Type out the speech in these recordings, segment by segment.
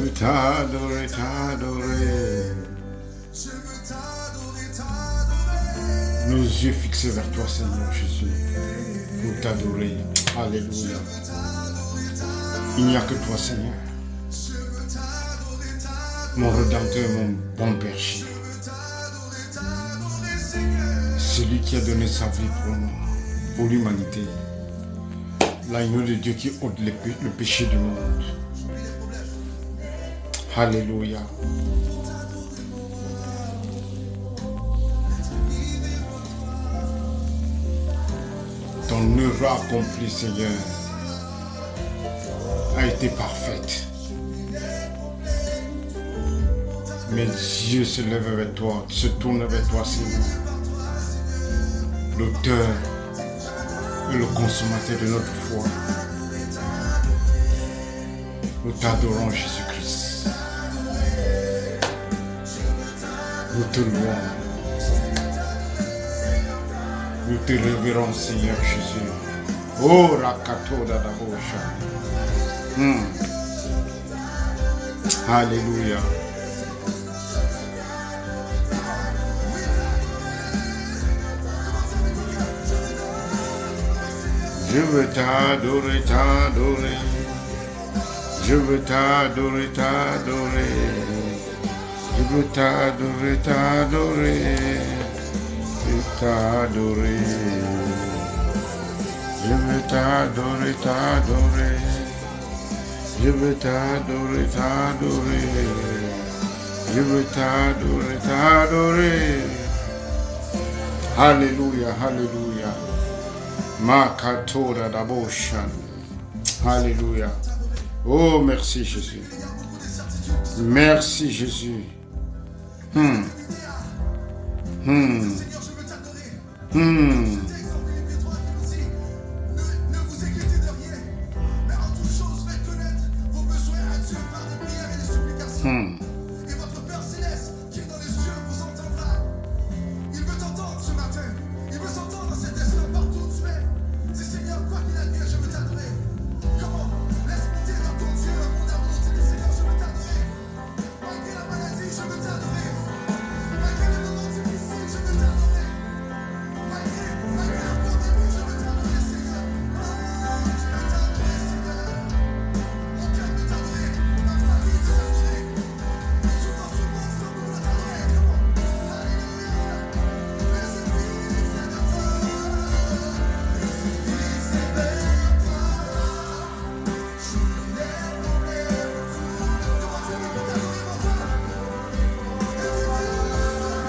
veux t'adorer, t'adorer. Nos yeux fixés vers toi, Seigneur Jésus, pour t'adorer. Alléluia. Il n'y a que toi, Seigneur. Mon Rédempteur, mon bon berger. Celui qui a donné sa vie pour nous, pour l'humanité. L'agneau de Dieu qui ôte le péché du monde. Alléluia. Ton œuvre accomplie, Seigneur, a été parfaite. Mes yeux se lèvent vers toi, se tournent vers toi, Seigneur. L'auteur et le consommateur de notre foi. Nous t'adorons, Jésus-Christ. Nous te louons. Nous te révérons, Seigneur Jésus. Oh, Rakato Dadabosha. Alléluia. Je veux t'adorer, t'adorer. Je veux t'adorer, t'adorer. Je veux t'adorer, t'adorer. Je veux t'adorer. Je veux t'adorer, t'adorer. Je veux t'adorer, t'adorer. Je veux t'adorer, t'adorer. Alléluia, alléluia. Makatora Daboshan. Alléluia. Oh, merci Jésus. Merci Jésus.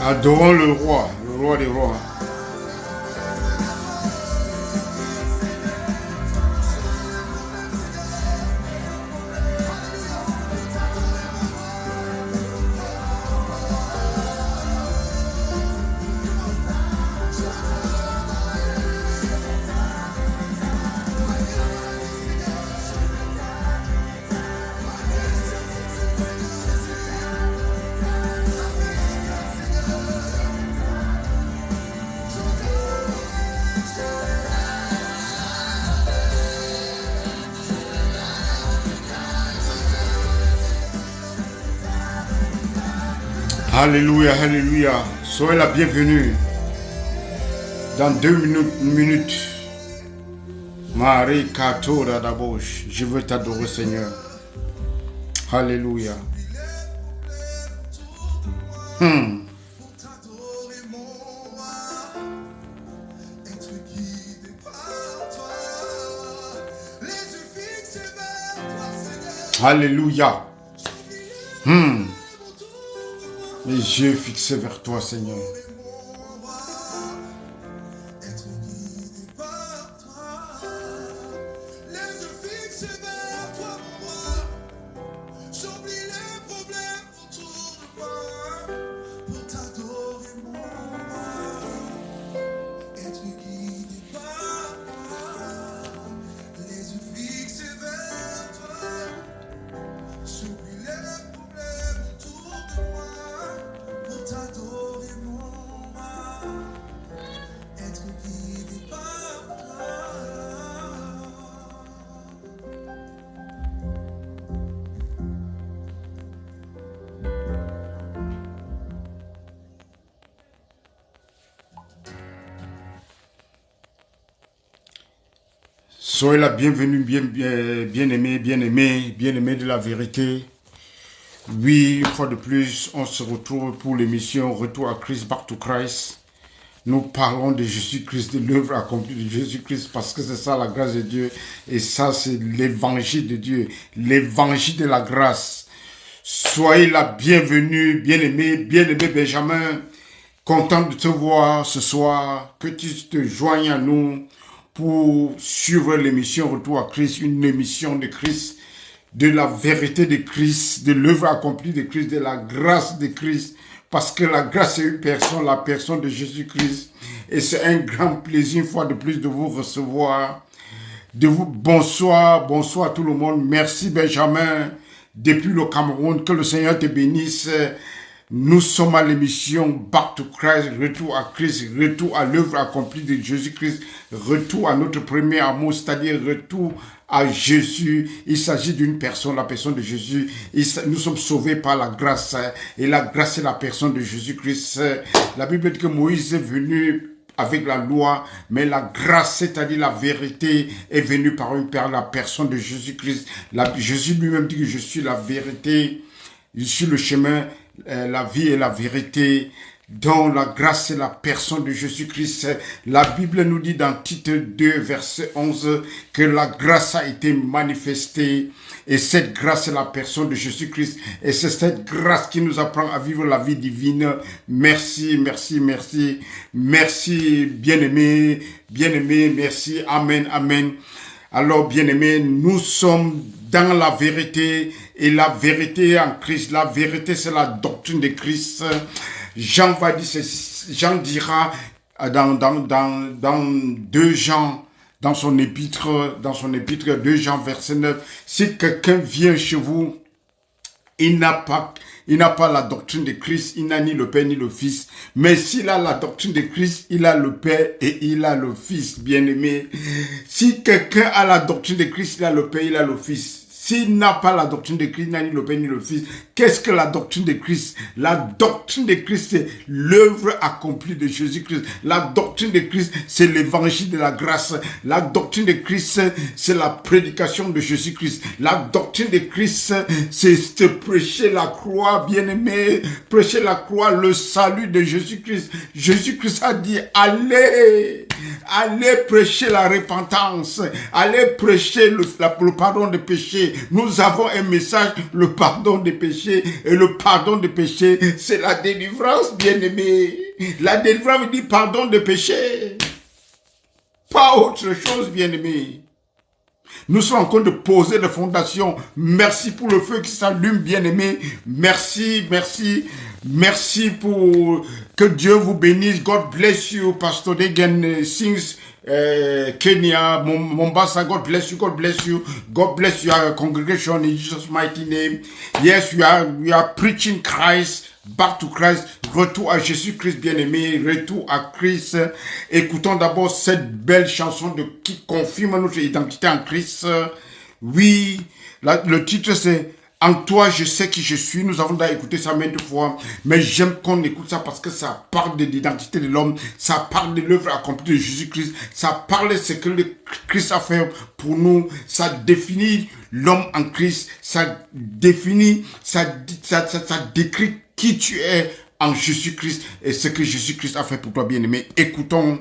Adorons le roi des rois. Alléluia, alléluia. Soyez la bienvenue. Dans 2 minutes. Marie Katora Dabosh. Je veux t'adorer, Seigneur. Alléluia. Alléluia. Les yeux fixés vers toi, Seigneur. T'adorer mon Soyez la bienvenue, bien-aimés de la vérité. Oui, une fois de plus, on se retrouve pour l'émission Retour à Christ, Back to Christ. Nous parlons de Jésus-Christ, de l'œuvre accomplie de Jésus-Christ, parce que c'est ça la grâce de Dieu. Et ça, c'est l'évangile de Dieu, l'évangile de la grâce. Soyez la bienvenue, bien-aimé Benjamin. Content de te voir ce soir, que tu te joignes à nous pour suivre l'émission Retour à Christ, une émission de Christ, de la vérité de Christ, de l'œuvre accomplie de Christ, de la grâce de Christ, parce que la grâce est une personne, la personne de Jésus-Christ, et c'est un grand plaisir une fois de plus de vous recevoir, bonsoir tout le monde, merci Benjamin, depuis le Cameroun, que le Seigneur te bénisse. Nous sommes à l'émission Back to Christ, retour à Christ, retour à l'œuvre accomplie de Jésus-Christ, retour à notre premier amour, c'est-à-dire retour à Jésus. Il s'agit d'une personne, la personne de Jésus. Nous sommes sauvés par la grâce, et la grâce est la personne de Jésus-Christ. La Bible dit que Moïse est venu avec la loi, mais la grâce, c'est-à-dire la vérité, est venue par la personne de Jésus-Christ. Jésus lui-même dit que je suis la vérité, je suis le chemin, la vie et la vérité, dont la grâce est la personne de Jésus-Christ. La Bible nous dit dans Tite 2, verset 11, que la grâce a été manifestée, et cette grâce est la personne de Jésus-Christ, et c'est cette grâce qui nous apprend à vivre la vie divine. Merci, bien-aimés, merci, amen. Alors, bien-aimés, nous sommes dans la vérité, et la vérité en Christ. La vérité, c'est la doctrine de Christ. Jean dira dans 2 Jean, dans son épître 2 Jean, verset 9, si quelqu'un vient chez vous, il n'a pas la doctrine de Christ, il n'a ni le Père ni le Fils. Mais s'il a la doctrine de Christ, il a le Père et il a le Fils, bien-aimé. Si quelqu'un a la doctrine de Christ, il a le Père, il a le Fils. S'il n'a pas la doctrine de Christ, il n'a ni le Père ni le Fils. Qu'est-ce que la doctrine de Christ? La doctrine de Christ, c'est l'œuvre accomplie de Jésus-Christ. La doctrine de Christ, c'est l'évangile de la grâce. La doctrine de Christ, c'est la prédication de Jésus-Christ. La doctrine de Christ, c'est de prêcher la croix, bien-aimé. Prêcher la croix, le salut de Jésus-Christ. Jésus-Christ a dit, allez prêcher la repentance. Allez prêcher le pardon des péchés. Nous avons un message, le pardon des péchés. Et le pardon des péchés, c'est la délivrance, bien-aimé. La délivrance veut dire pardon des péchés. Pas autre chose, bien-aimé. Nous sommes en train de poser les fondations. Merci pour le feu qui s'allume, bien-aimé. Merci pour que Dieu vous bénisse. God bless you, Pastor Degen sings Kenya, Mombasa. God bless you. God bless your congregation in Jesus' mighty name. Yes, we are preaching Christ, back to Christ, retour à Jésus-Christ, bien-aimé, retour à Christ. Écoutons d'abord cette belle chanson qui confirme notre identité en Christ. Oui, le titre c'est En toi, je sais qui je suis. Nous avons déjà écouté ça maintes fois, mais j'aime qu'on écoute ça parce que ça parle de l'identité de l'homme, ça parle de l'œuvre accomplie de Jésus-Christ, ça parle de ce que le Christ a fait pour nous, ça définit l'homme en Christ, ça décrit qui tu es en Jésus-Christ et ce que Jésus-Christ a fait pour toi, bien-aimé. Écoutons,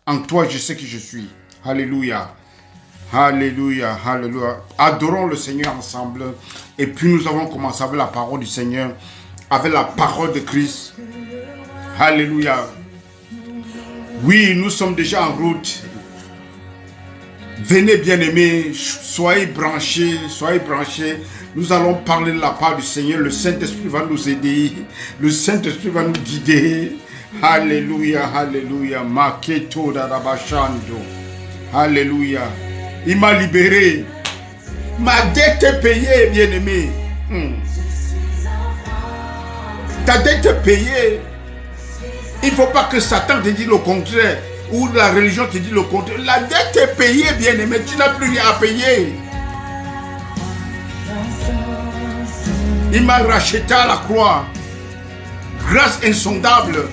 en toi, je sais qui je suis. Alléluia. Alléluia, alléluia. Adorons le Seigneur ensemble. Et puis nous avons commencé avec la parole du Seigneur, avec la parole de Christ. Alléluia. Oui, nous sommes déjà en route. Venez, bien-aimés, soyez branchés. Nous allons parler de la part du Seigneur. Le Saint-Esprit va nous aider. Le Saint-Esprit va nous guider. Alléluia, alléluia. Maketo darabashando. Alléluia. Il m'a libéré. Ma dette est payée, bien-aimé. Ta dette est payée. Il ne faut pas que Satan te dise le contraire. Ou la religion te dise le contraire. La dette est payée, bien-aimé. Tu n'as plus rien à payer. Il m'a racheté à la croix. Grâce insondable.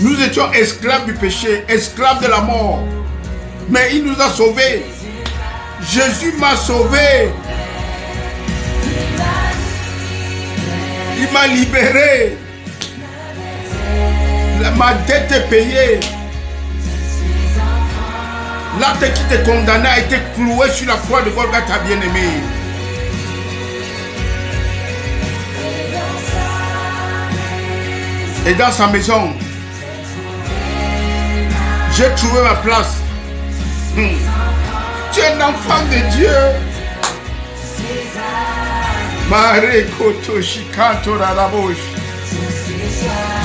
Nous étions esclaves du péché, esclaves de la mort. Mais il nous a sauvés. Jésus m'a sauvé. Il m'a libéré. Ma dette est payée. L'acte qui te condamnait a été cloué sur la croix de Golgotha, bien-aimé. Et dans sa maison, j'ai trouvé ma place. Tu es un enfant de Dieu.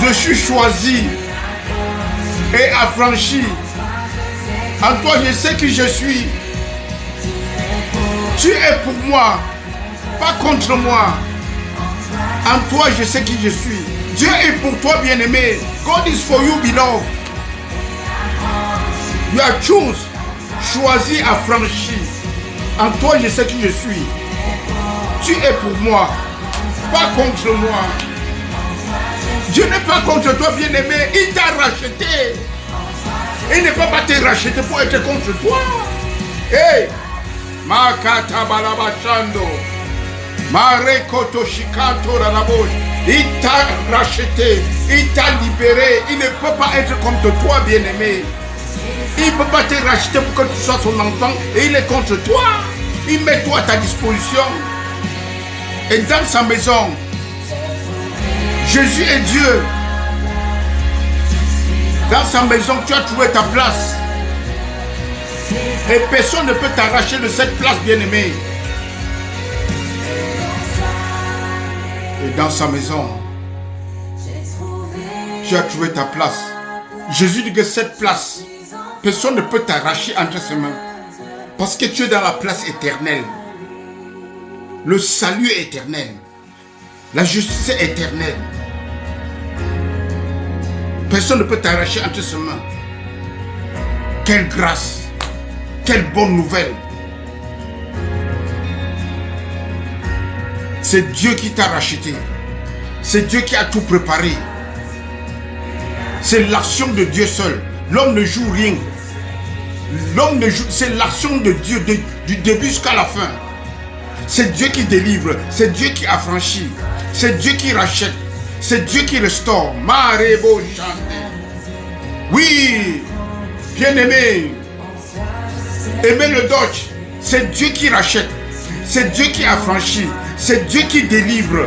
Je suis choisi et affranchi. En toi, je sais qui je suis. Tu es pour moi, pas contre moi. En toi, je sais qui je suis. Dieu est pour toi, bien-aimé. God is for you, beloved. You are choisi, affranchi. En toi, je sais qui je suis. Tu es pour moi, pas contre moi. Dieu n'est pas contre toi, bien-aimé. Il t'a racheté. Il ne peut pas te racheter pour être contre toi. Hey! Makata balabachando. Marekoto shikato ranabosh. Il t'a racheté. Il t'a libéré. Il ne peut pas être contre toi, bien-aimé. Il ne peut pas te racheter pour que tu sois son enfant. Et il est contre toi. Il met toi à ta disposition. Et dans sa maison, Jésus est Dieu. Dans sa maison, tu as trouvé ta place. Et personne ne peut t'arracher de cette place, bien-aimé. Et dans sa maison, tu as trouvé ta place. Jésus dit que cette place, personne ne peut t'arracher entre ses mains. Parce que tu es dans la place éternelle. Le salut est éternel. La justice est éternelle. Personne ne peut t'arracher entre ses mains. Quelle grâce. Quelle bonne nouvelle. C'est Dieu qui t'a racheté. C'est Dieu qui a tout préparé. C'est l'action de Dieu seul. L'homme ne joue rien. L'homme ne joue. C'est l'action de Dieu du début jusqu'à la fin. C'est Dieu qui délivre. C'est Dieu qui affranchit. C'est Dieu qui rachète. C'est Dieu qui restaure. Marebo Chande. Oui, bien-aimé. Aimez le Dodge. C'est Dieu qui rachète. C'est Dieu qui affranchit. C'est Dieu qui délivre.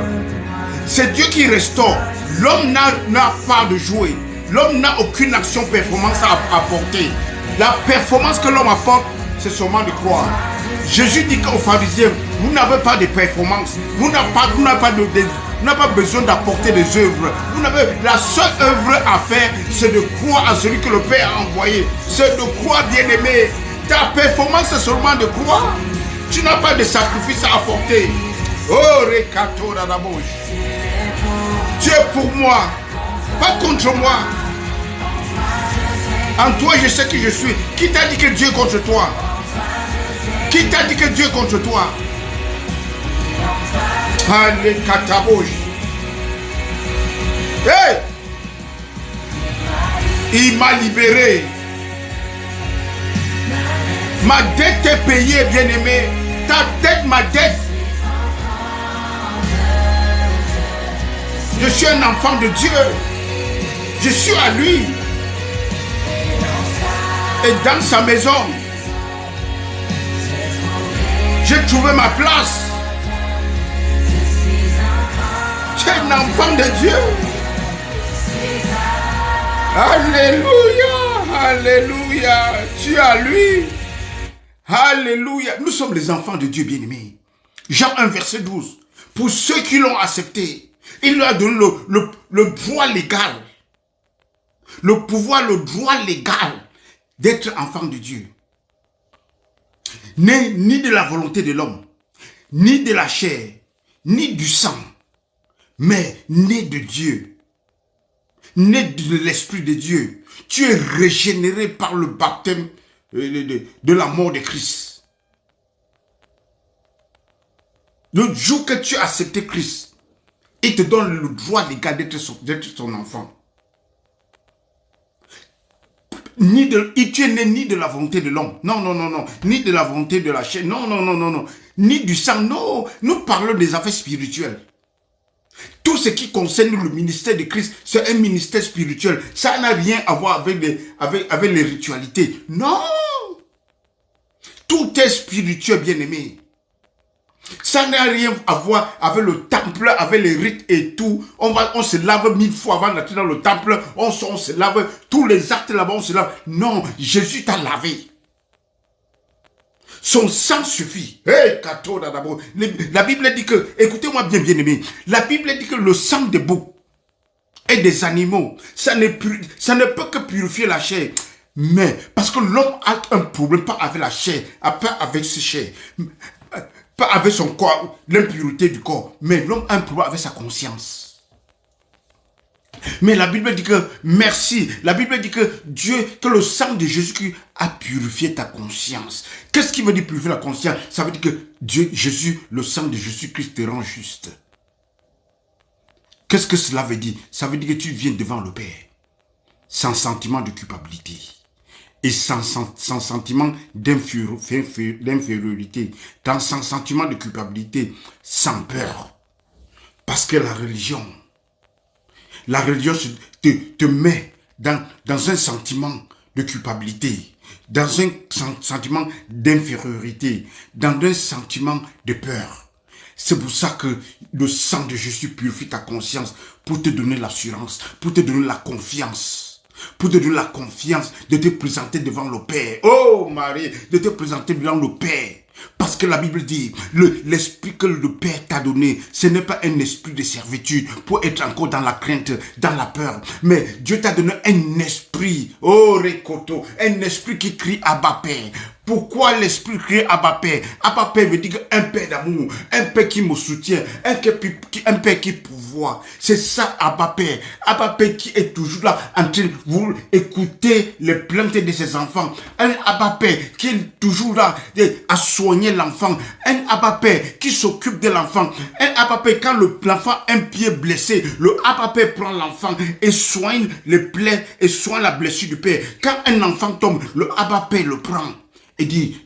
C'est Dieu qui restaure. L'homme n'a pas de jouer. L'homme n'a aucune action, performance à apporter. La performance que l'homme apporte, c'est seulement de croire. Jésus dit aux pharisiens, vous n'avez pas de performance. Vous n'avez pas besoin d'apporter des œuvres. La seule œuvre à faire, c'est de croire à celui que le Père a envoyé. C'est de croire, bien-aimé. Ta performance, c'est seulement de croire. Tu n'as pas de sacrifice à apporter. Oh, Rekato Radabosh. Tu es pour moi, pas contre moi. En toi, je sais qui je suis. Qui t'a dit que Dieu est contre toi? Qui t'a dit que Dieu est contre toi? Allez, Katabosh. Hey! Il m'a libéré. Ma dette est payée, bien-aimé. Ta dette, ma dette. Je suis un enfant de Dieu. Je suis à lui. Et dans sa maison, j'ai trouvé ma place. Tu es un enfant de Dieu. Alléluia. Alléluia. Tu es à lui. Alléluia. Nous sommes les enfants de Dieu, bien-aimés. Jean 1, verset 12. Pour ceux qui l'ont accepté, il leur a donné le droit légal. Le pouvoir, le droit légal d'être enfant de Dieu. Né ni de la volonté de l'homme, ni de la chair, ni du sang, mais né de Dieu. Né de l'Esprit de Dieu. Tu es régénéré par le baptême de la mort de Christ. Le jour que tu as accepté Christ, il te donne le droit légal d'être son enfant. Tu es né ni de la volonté de l'homme. Non, non, non, non. Ni de la volonté de la chair. Non, non, non, non, non. Ni du sang. Non. Nous parlons des affaires spirituelles. Tout ce qui concerne le ministère de Christ, c'est un ministère spirituel. Ça n'a rien à voir avec les ritualités. Non. Tout est spirituel, bien-aimé. Ça n'a rien à voir avec le temple, avec les rites et tout. On se lave 1000 fois avant d'entrer dans le temple. On se lave. Tous les actes là-bas, on se lave. Non, Jésus t'a lavé. Son sang suffit. Hey, la Bible dit que, écoutez-moi bien, bien aimé, la Bible dit que le sang des boucs et des animaux, ça ne peut que purifier la chair. Mais, parce que l'homme a un problème, pas avec la chair, pas avec ses chairs, pas avec son corps, l'impureté du corps, mais l'homme a un problème avec sa conscience. Mais la Bible dit que, merci, la Bible dit que que le sang de Jésus-Christ a purifié ta conscience. Qu'est-ce qui veut dire purifier la conscience? Ça veut dire que Jésus, le sang de Jésus-Christ te rend juste. Qu'est-ce que cela veut dire? Ça veut dire que tu viens devant le Père, sans sentiment de culpabilité et sans sentiment d'infériorité, sans sentiment de culpabilité, sans peur. Parce que la religion te met dans un sentiment de culpabilité, dans un sentiment d'infériorité, dans un sentiment de peur. C'est pour ça que le sang de Jésus purifie ta conscience pour te donner l'assurance, pour te donner la confiance. Pour te donner la confiance de te présenter devant le Père. Oh Marie, de te présenter devant le Père. Parce que la Bible dit, l'esprit que le Père t'a donné, ce n'est pas un esprit de servitude pour être encore dans la crainte, dans la peur. Mais Dieu t'a donné un esprit, oh Rekoto, un esprit qui crie Abba Père. Pourquoi l'esprit crie Abba Père? Abba Père veut dire un Père d'amour, un Père qui me soutient, un Père qui pourvoit. C'est ça Abba Père. Abba Père qui est toujours là en train de vous écouter les plaintes de ses enfants. Un Abba Père qui est toujours là à soigner l'enfant. Un Abba Père qui s'occupe de l'enfant. Un Abba Père quand l'enfant a un pied blessé, le Abba Père prend l'enfant et soigne les plaies et soigne la blessure du Père. Quand un enfant tombe, le Abba Père le prend. Et dit,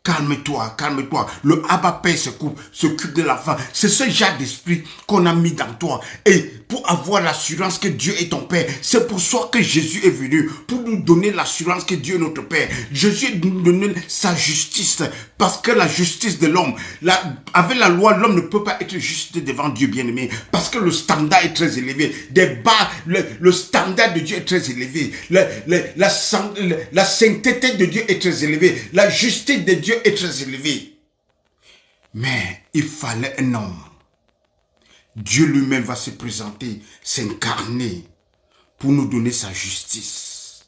calme-toi, calme-toi. Le Abba Père s'occupe de l'enfant. C'est ce genre d'esprit qu'on a mis dans toi. Et pour avoir l'assurance que Dieu est ton Père, c'est pour ça que Jésus est venu. Pour nous donner l'assurance que Dieu est notre Père. Jésus nous donne sa justice. Parce que la justice de l'homme, avec la loi, l'homme ne peut pas être juste devant Dieu, bien-aimé. Parce que le standard est très élevé. Le standard de Dieu est très élevé. La sainteté de Dieu est très élevée. La justice de Dieu est très élevée. Mais il fallait un homme. Dieu lui-même va se présenter, s'incarner pour nous donner sa justice.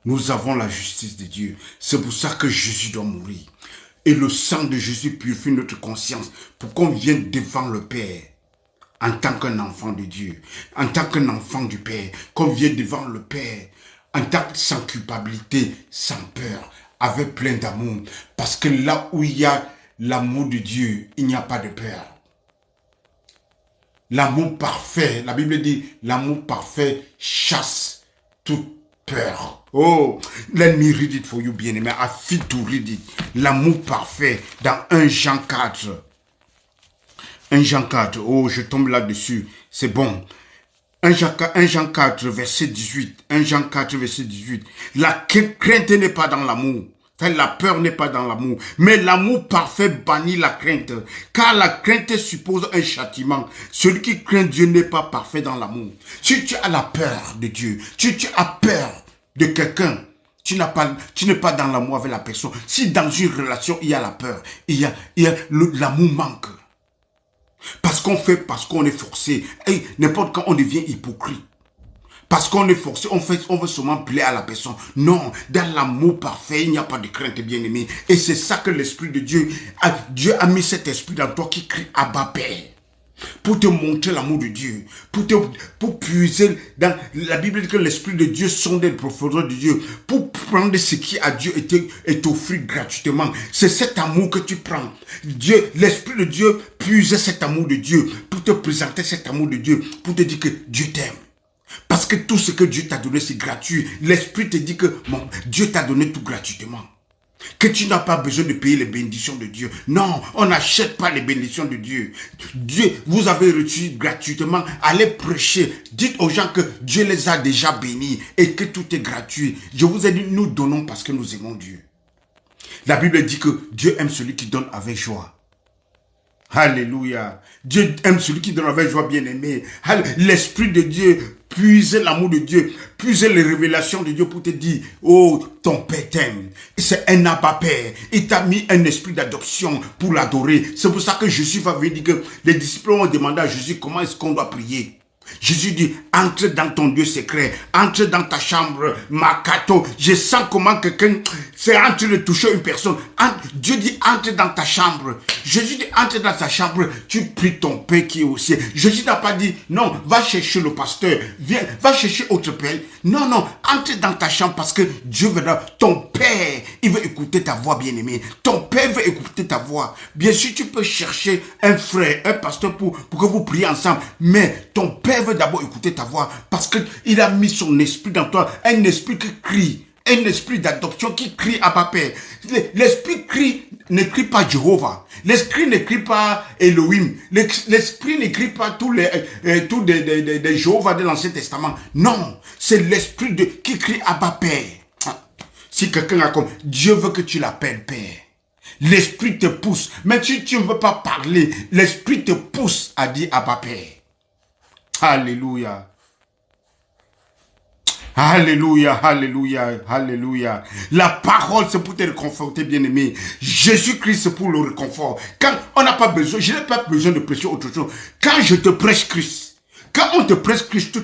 Nous avons la justice de Dieu. C'est pour ça que Jésus doit mourir. Et le sang de Jésus purifie notre conscience pour qu'on vienne devant le Père en tant qu'un enfant de Dieu, en tant qu'un enfant du Père, qu'on vienne devant le Père en tant que sans culpabilité, sans peur, avec plein d'amour. Parce que là où il y a l'amour de Dieu, il n'y a pas de peur. L'amour parfait, la Bible dit, l'amour parfait chasse toute peur. Oh, let me read it for you, bien-aimé. I feel to read it. L'amour parfait dans 1 Jean 4. 1 Jean 4, oh, je tombe là-dessus. C'est bon. 1 Jean 4, verset 18. 1 Jean 4, verset 18. La crainte n'est pas dans l'amour. La peur n'est pas dans l'amour. Mais l'amour parfait bannit la crainte. Car la crainte suppose un châtiment. Celui qui craint Dieu n'est pas parfait dans l'amour. Si tu as la peur de Dieu, si tu as peur de quelqu'un, tu n'es pas dans l'amour avec la personne. Si dans une relation, il y a la peur, l'amour manque. Parce qu'on est forcé. Et n'importe quand on devient hypocrite. Parce qu'on est forcé, on veut seulement plaire à la personne. Non, dans l'amour parfait, il n'y a pas de crainte, bien-aimé. Et c'est ça que l'Esprit de Dieu a mis cet esprit dans toi qui crie Abba Père. Pour te montrer l'amour de Dieu. Pour puiser dans la Bible dit que l'Esprit de Dieu sonde les profondeurs de Dieu. Pour prendre ce qui à Dieu est offert gratuitement. C'est cet amour que tu prends. L'Esprit de Dieu puise cet amour de Dieu. Pour te présenter cet amour de Dieu. Pour te dire que Dieu t'aime. Parce que tout ce que Dieu t'a donné, c'est gratuit. L'Esprit te dit que bon, Dieu t'a donné tout gratuitement. Que tu n'as pas besoin de payer les bénédictions de Dieu. Non, on n'achète pas les bénédictions de Dieu. Dieu, vous avez reçu gratuitement. Allez prêcher. Dites aux gens que Dieu les a déjà bénis et que tout est gratuit. Je vous ai dit, nous donnons parce que nous aimons Dieu. La Bible dit que Dieu aime celui qui donne avec joie. Alléluia. Dieu aime celui qui donne avec joie, bien-aimé. L'Esprit de Dieu, puise l'amour de Dieu, puise les révélations de Dieu pour te dire, oh, ton Père t'aime. C'est un Abba Père. Il t'a mis un esprit d'adoption pour l'adorer. C'est pour ça que Jésus va venir dire que les disciples ont demandé à Jésus comment est-ce qu'on doit prier. Jésus dit, entre dans ton Dieu secret, entre dans ta chambre, Makato. Je sens comment quelqu'un, c'est en train de toucher une personne. Dieu dit, entre dans ta chambre. Jésus dit, entre dans ta chambre, tu pries ton Père qui est au ciel. Jésus n'a pas dit, non, va chercher le pasteur, viens, va chercher autre Père. Non, non, entre dans ta chambre parce que Dieu veut, ton Père, il veut écouter ta voix, bien-aimé. Ton Père veut écouter ta voix. Bien sûr, tu peux chercher un frère, un pasteur pour que vous priez ensemble, mais ton Père veut d'abord écouter ta voix parce qu'il a mis son esprit dans toi, un esprit qui crie, un esprit d'adoption qui crie à Papa. L'esprit ne crie pas Jéhovah, l'esprit ne crie pas Elohim, l'esprit ne crie pas tous des Jéhovah de l'Ancien Testament. Non, c'est l'esprit qui crie à Papa. Si quelqu'un a comme Dieu veut que tu l'appelles Père. L'esprit te pousse, même si tu ne veux pas parler, l'esprit te pousse à dire Abba Père. Alléluia. Alléluia, alléluia, alléluia. La parole, c'est pour te réconforter, bien-aimé. Jésus-Christ, c'est pour le réconfort. Quand on n'a pas besoin, je n'ai pas besoin de prêcher autre chose. Quand je te prêche Christ, quand on te prêche Christ,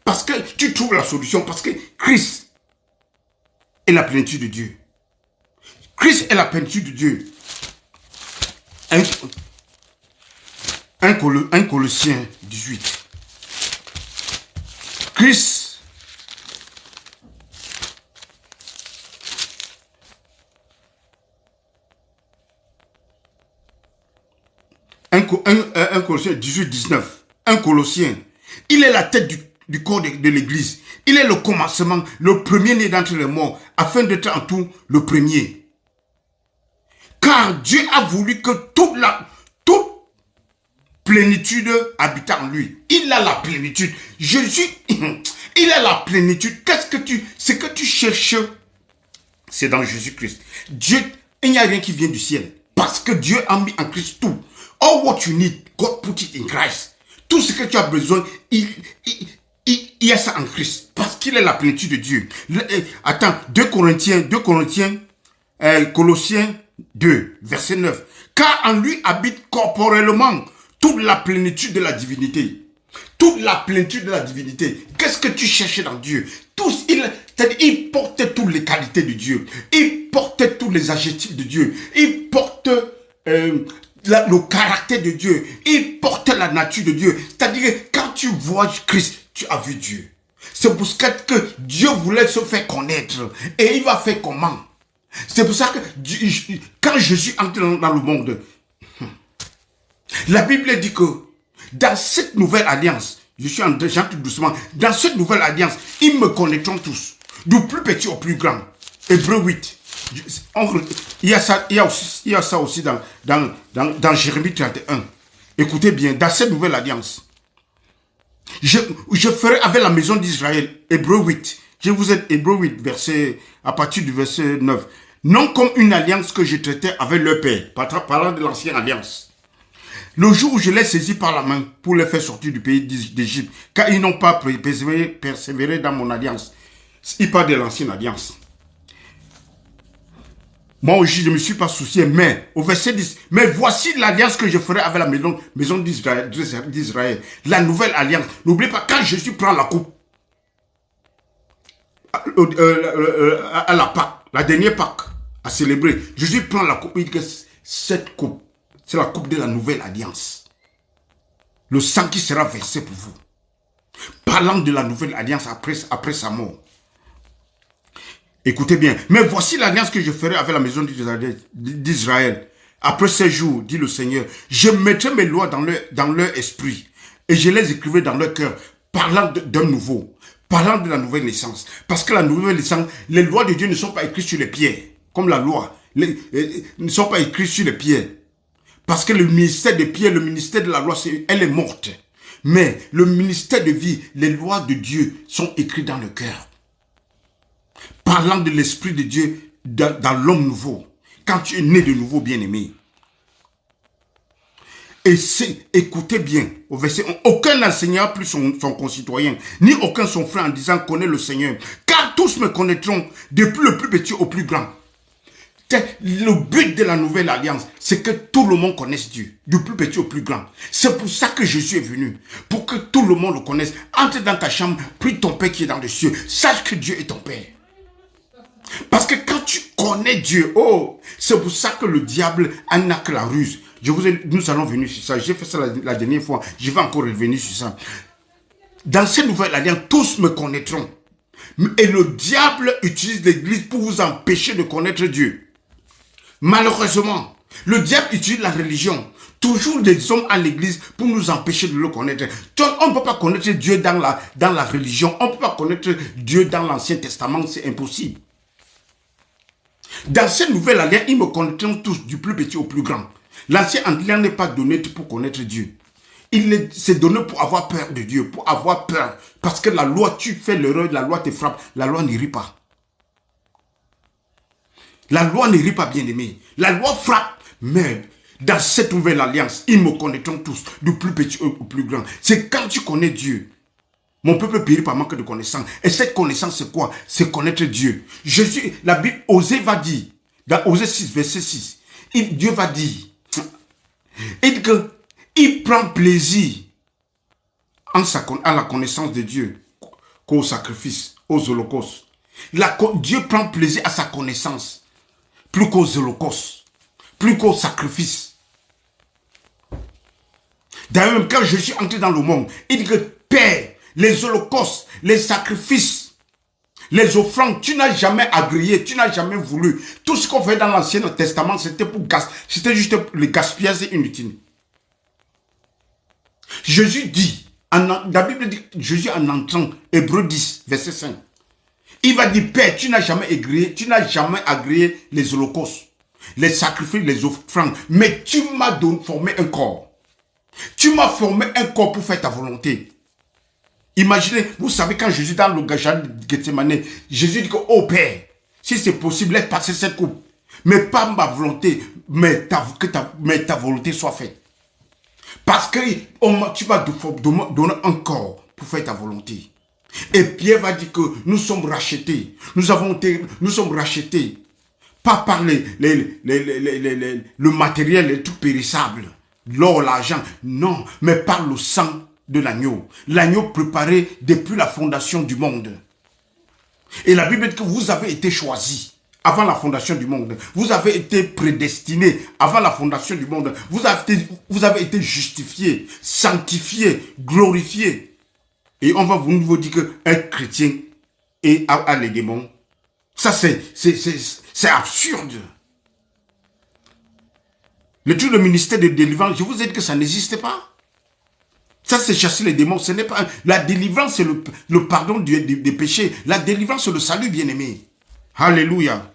parce que tu trouves la solution, parce que Christ est la plénitude de Dieu. Christ est la plénitude de Dieu. 1 Colossiens 18. Christ un Colossiens 18, 19. 1 Colossiens. Il est la tête du corps de l'église. Il est le commencement, le premier-né d'entre les morts, afin d'être en tout le premier. Car Dieu a voulu que toute plénitude habite en lui. Il a la plénitude. Jésus, il a la plénitude. Ce que tu cherches, c'est dans Jésus-Christ. Dieu, il n'y a rien qui vient du ciel. Parce que Dieu a mis en Christ tout. All what you need, God put it in Christ. Tout ce que tu as besoin, il y a ça en Christ. Parce qu'il est la plénitude de Dieu. Attends, 2 Corinthiens, Colossiens 2, verset 9. Car en lui habite corporellement toute la plénitude de la divinité. Toute la plénitude de la divinité. Qu'est-ce que tu cherches dans Dieu? Il portait toutes les qualités de Dieu. Il portait tous les adjectifs de Dieu. Il porte le caractère de Dieu. Il porte la nature de Dieu. C'est-à-dire que quand tu vois Christ, tu as vu Dieu. C'est pour ça que Dieu voulait se faire connaître. Et il va faire comment? C'est pour ça que quand Jésus entre dans le monde, la Bible dit que dans cette nouvelle alliance, j'entre doucement, dans cette nouvelle alliance, ils me connaîtront tous, du plus petit au plus grand. Hébreux 8. Il y a ça aussi dans Jérémie 31. Écoutez bien, dans cette nouvelle alliance, je ferai avec la maison d'Israël, Hébreux 8. Je vous ai Hébreux 8, à partir du verset 9. Non comme une alliance que je traitais avec leur père, parlant de l'ancienne alliance. Le jour où je les saisis par la main pour les faire sortir du pays d'Égypte, car ils n'ont pas persévéré dans mon alliance. Il parle de l'ancienne alliance. Moi aussi, je ne me suis pas soucié, mais au verset 10, mais voici l'alliance que je ferai avec la maison d'Israël. La nouvelle alliance. N'oubliez pas, quand Jésus prend la coupe, à la Pâque, la dernière Pâque, à célébrer, Jésus prend la coupe, il dit que cette coupe, c'est la coupe de la nouvelle alliance. Le sang qui sera versé pour vous. Parlant de la nouvelle alliance après sa mort. Écoutez bien. Mais voici l'alliance que je ferai avec la maison d'Israël. Après ces jours, dit le Seigneur, je mettrai mes lois dans leur esprit et je les écrivai dans leur cœur. parlant d'un nouveau, parlant de la nouvelle naissance. Parce que la nouvelle naissance, les lois de Dieu ne sont pas écrites sur les pierres, comme la loi, ne sont pas écrites sur les pierres. Parce que le ministère de pierre, le ministère de la loi, elle est morte. Mais le ministère de vie, les lois de Dieu sont écrites dans le cœur. Parlant de l'Esprit de Dieu dans l'homme nouveau. Quand tu es né de nouveau, bien-aimé. Et écoutez bien, au verset 1, aucun n'enseignera plus son concitoyen, ni aucun son frère en disant connais le Seigneur. Car tous me connaîtront, depuis le plus petit au plus grand. Le but de la nouvelle alliance, c'est que tout le monde connaisse Dieu, du plus petit au plus grand. C'est pour ça que Jésus est venu, pour que tout le monde le connaisse. Entre dans ta chambre, prie ton Père qui est dans les cieux. Sache que Dieu est ton Père. Parce que quand tu connais Dieu, c'est pour ça que le diable n'a que la ruse. Nous allons venir sur ça. J'ai fait ça la dernière fois. Je vais encore revenir sur ça. Dans cette nouvelle alliance, tous me connaîtront. Et le diable utilise l'église pour vous empêcher de connaître Dieu. Malheureusement, le diable utilise la religion. Toujours des hommes à l'église pour nous empêcher de le connaître. On ne peut pas connaître Dieu dans la religion. On ne peut pas connaître Dieu dans l'Ancien Testament. C'est impossible. Dans cette nouvelle alliance, ils me connaîtront tous, du plus petit au plus grand. L'ancien alliance n'est pas donné pour connaître Dieu. C'est donné pour avoir peur de Dieu, pour avoir peur. Parce que la loi, tu fais l'erreur, la loi te frappe, la loi ne rit pas. La loi ne rit pas, bien-aimé. La loi frappe, mais dans cette nouvelle alliance, ils me connaîtront tous, du plus petit au plus grand. C'est quand tu connais Dieu. Mon peuple périt par manque de connaissance. Et cette connaissance, c'est quoi? C'est connaître Dieu. La Bible, Osée va dire, dans Osée 6, verset 6, Dieu va dire, il dit qu'il prend plaisir à la connaissance de Dieu qu'au sacrifice, aux holocaustes. Dieu prend plaisir à sa connaissance, plus qu'aux holocaustes, plus qu'au sacrifice. D'ailleurs, même quand je suis entré dans le monde, il dit que Père, les holocaustes, les sacrifices, les offrandes, tu n'as jamais agréé, tu n'as jamais voulu. Tout ce qu'on fait dans l'Ancien Testament, c'était juste le gaspillage inutile. Jésus dit, la Bible dit, Jésus en entrant, Hébreux 10, verset 5, il va dire, Père, tu n'as jamais agréé les holocaustes, les sacrifices, les offrandes, mais tu m'as formé un corps. Tu m'as formé un corps pour faire ta volonté. Imaginez, vous savez, quand Jésus dans le jardin de Gethsemane, Jésus dit que, oh Père, si c'est possible, laisse passer cette coupe. Mais pas ma volonté, mais ta volonté soit faite. Parce que tu vas donner un corps pour faire ta volonté. Et Pierre va dire que nous sommes rachetés. Nous sommes rachetés. Pas par le matériel, les trucs périssables, l'or, l'argent. Non, mais par le sang de l'agneau. L'agneau préparé depuis la fondation du monde. Et la Bible dit que vous avez été choisis avant la fondation du monde. Vous avez été prédestinés avant la fondation du monde. Vous avez été justifiés, sanctifiés, glorifiés. Et on va vous dire qu'un chrétien a les démons. Ça, c'est absurde. Le truc de ministère de délivrance, je vous ai dit que ça n'existe pas. Ça, c'est chasser les démons. Ce n'est pas la délivrance, c'est le pardon des péchés. La délivrance, c'est le salut, bien-aimé. Alléluia.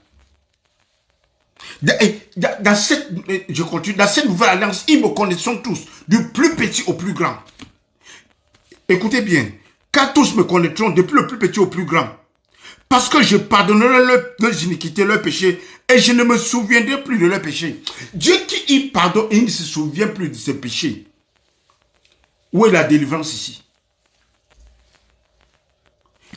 Je continue. Dans cette nouvelle alliance, ils me connaîtront tous, du plus petit au plus grand. Écoutez bien. Car tous me connaîtront, depuis le plus petit au plus grand. Parce que je pardonnerai leurs iniquités, leurs péchés, et je ne me souviendrai plus de leurs péchés. Dieu qui y pardonne, il ne se souvient plus de ses péchés. Où est la délivrance ici?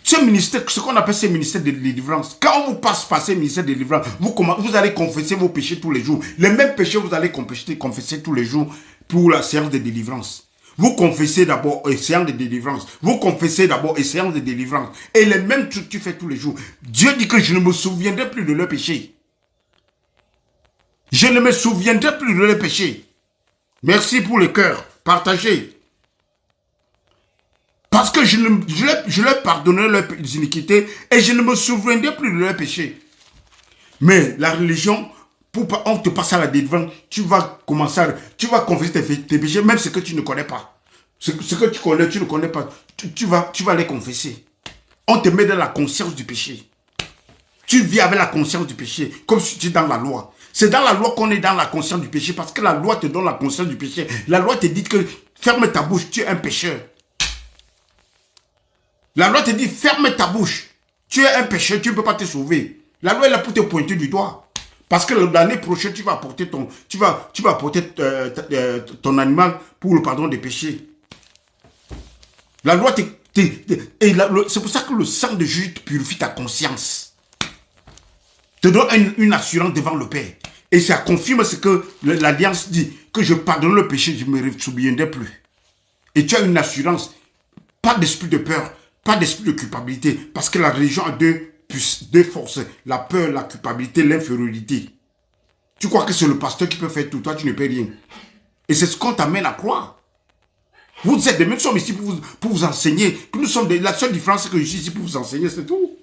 Ce ministère, ce qu'on appelle ce ministère de délivrance, quand on vous passe par ce ministère de délivrance, vous allez confesser vos péchés tous les jours. Les mêmes péchés, vous allez confesser tous les jours pour la séance de délivrance. Vous confessez d'abord séance de délivrance. Vous confessez d'abord séance de délivrance. Et les mêmes trucs que tu fais tous les jours. Dieu dit que je ne me souviendrai plus de leurs péchés. Je ne me souviendrai plus de leurs péchés. Merci pour le cœur. Partagez. Parce que je leur pardonnerai leurs iniquités et je ne me souviendrai plus de leurs péchés. Mais la religion, on te passe à la délivrance, tu vas confesser tes péchés, même ce que tu ne connais pas. Ce que tu connais, tu ne connais pas. Tu vas les confesser. On te met dans la conscience du péché. Tu vis avec la conscience du péché, comme si tu es dans la loi. C'est dans la loi qu'on est dans la conscience du péché, parce que la loi te donne la conscience du péché. La loi te dit que ferme ta bouche, tu es un pécheur. La loi te dit ferme ta bouche, tu es un pécheur, tu ne peux pas te sauver. La loi est là pour te pointer du doigt. Parce que l'année prochaine, tu vas apporter ton animal pour le pardon des péchés. La loi c'est pour ça que le sang de Jésus te purifie ta conscience. Te donne une assurance devant le Père. Et ça confirme ce que l'Alliance dit, que je pardonne le péché, je ne me souviendrai plus. Et tu as une assurance, pas d'esprit de peur, pas d'esprit de culpabilité, parce que la religion a deux forces, la peur, la culpabilité, l'infériorité. Tu crois que c'est le pasteur qui peut faire tout, toi tu ne peux rien. Et c'est ce qu'on t'amène à croire. Vous êtes des mêmes sommes ici pour vous enseigner, que nous sommes la seule différence c'est que je suis ici pour vous enseigner, c'est tout.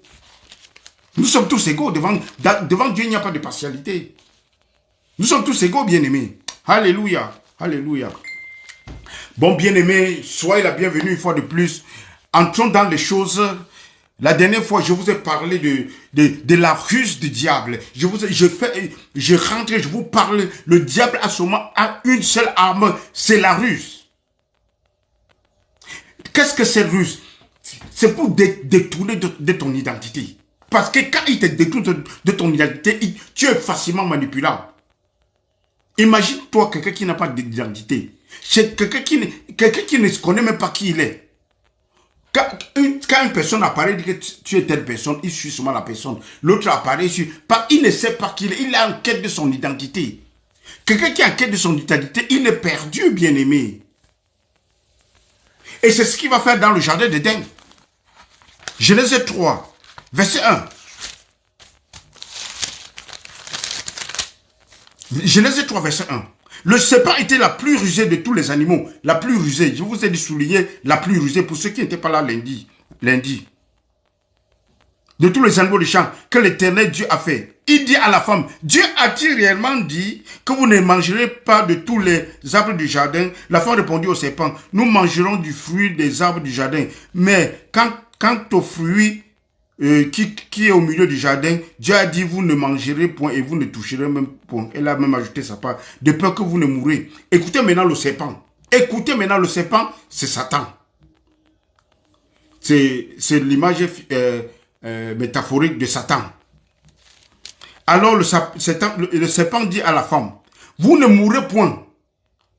Nous sommes tous égaux. Devant Dieu, il n'y a pas de partialité. Nous sommes tous égaux, bien-aimés. Alléluia. Alléluia. Bon, bien-aimés, soyez la bienvenue une fois de plus. Entrons dans les choses. La dernière fois, je vous ai parlé de la ruse du diable. Je vous parle. Le diable a seulement une seule arme, c'est la ruse. Qu'est-ce que c'est ruse? C'est pour détourner de ton identité. Parce que quand il te détourne de ton identité, tu es facilement manipulable. Imagine-toi quelqu'un qui n'a pas d'identité. C'est quelqu'un qui ne se connaît même pas qui il est. Quand une personne apparaît, dit que tu es telle personne, il suit seulement la personne. L'autre apparaît, il ne sait pas qui il est. Il est en quête de son identité. Quelqu'un qui est en quête de son identité, il est perdu, bien-aimé. Et c'est ce qu'il va faire dans le jardin d'Éden. Genèse 3. Verset 1. Genèse 3, verset 1. Le serpent était la plus rusée de tous les animaux. La plus rusée. Je vous ai dit souligner la plus rusée pour ceux qui n'étaient pas là lundi. De tous les animaux du champ que l'Éternel Dieu a fait. Il dit à la femme, Dieu a-t-il réellement dit que vous ne mangerez pas de tous les arbres du jardin? La femme répondit au serpent, nous mangerons du fruit des arbres du jardin. Mais quant au fruit qui est au milieu du jardin, Dieu a dit, vous ne mangerez point et vous ne toucherez même point. Elle a même ajouté sa part, de peur que vous ne mourrez. Écoutez maintenant le serpent. Écoutez maintenant le serpent, c'est Satan. C'est l'image métaphorique de Satan. Alors le serpent dit à la femme, vous ne mourrez point.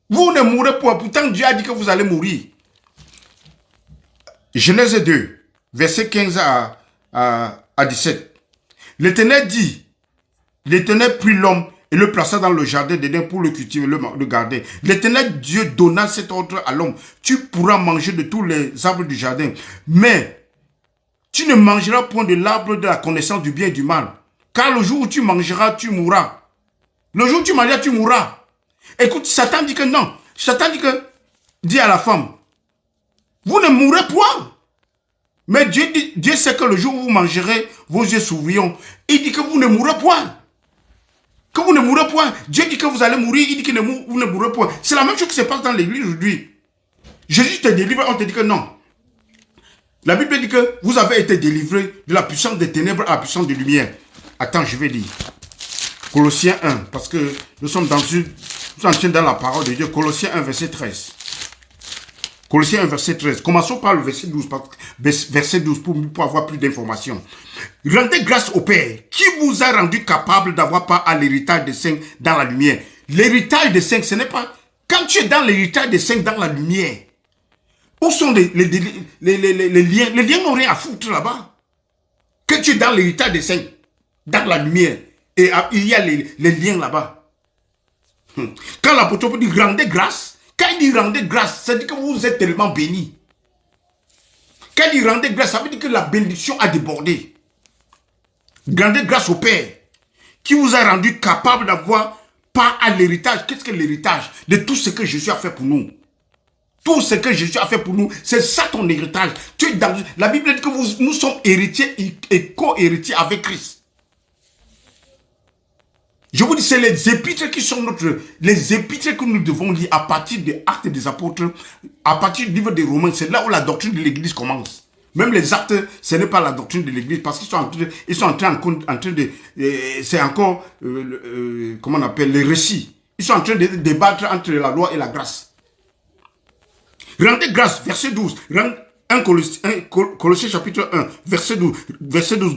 Vous ne mourrez point. Pourtant Dieu a dit que vous allez mourir. Genèse 2, verset 15 à 17. L'Éternel dit, l'Éternel prit l'homme et le plaça dans le jardin d'Éden pour le cultiver, le garder. L'Éternel Dieu donna cet ordre à l'homme. Tu pourras manger de tous les arbres du jardin, mais tu ne mangeras point de l'arbre de la connaissance du bien et du mal. Car le jour où tu mangeras, tu mourras. Le jour où tu mangeras, tu mourras. Écoute, Satan dit que non. Satan dit à la femme, vous ne mourrez point. Mais Dieu sait que le jour où vous mangerez, vos yeux s'ouvriront. Il dit que vous ne mourrez point. Que vous ne mourrez point. Dieu dit que vous allez mourir, il dit que vous ne mourrez point. C'est la même chose qui se passe dans l'église aujourd'hui. Jésus te délivre, on te dit que non. La Bible dit que vous avez été délivrés de la puissance des ténèbres à la puissance des lumières. Attends, je vais lire. Colossiens 1, parce que nous sommes dans la parole de Dieu. Colossiens 1, verset 13. Colossiens 1, verset 13. Commençons par le verset 12, verset 12 pour avoir plus d'informations. Rendez grâce au Père qui vous a rendu capable d'avoir part à l'héritage des saints dans la lumière. L'héritage des saints, ce n'est pas... Quand tu es dans l'héritage des saints dans la lumière, où sont les liens? Les liens n'ont rien à foutre là-bas. Que tu es dans l'héritage des saints, dans la lumière, et il y a les liens là-bas. Quand l'apôtre dit rendez grâce, quand il dit rendez grâce, ça veut dire que vous êtes tellement bénis. Quand il dit rendez grâce, ça veut dire que la bénédiction a débordé. Rendez grâce au Père, qui vous a rendu capable d'avoir part à l'héritage. Qu'est-ce que l'héritage? De tout ce que Jésus a fait pour nous. Tout ce que Jésus a fait pour nous, c'est ça ton héritage. Tu es dans, la Bible dit que nous sommes héritiers et co-héritiers avec Christ. Je vous dis, c'est les épîtres qui sont les épîtres que nous devons lire à partir des Actes des Apôtres, à partir du livre des Romains. C'est là où la doctrine de l'Église commence. Même les actes, ce n'est pas la doctrine de l'Église parce qu'ils sont en train de, c'est encore, comment on appelle, les récits. Ils sont en train de débattre entre la loi et la grâce. Rendez grâce, verset 12. 1 Colossiens chapitre 1, verset 12.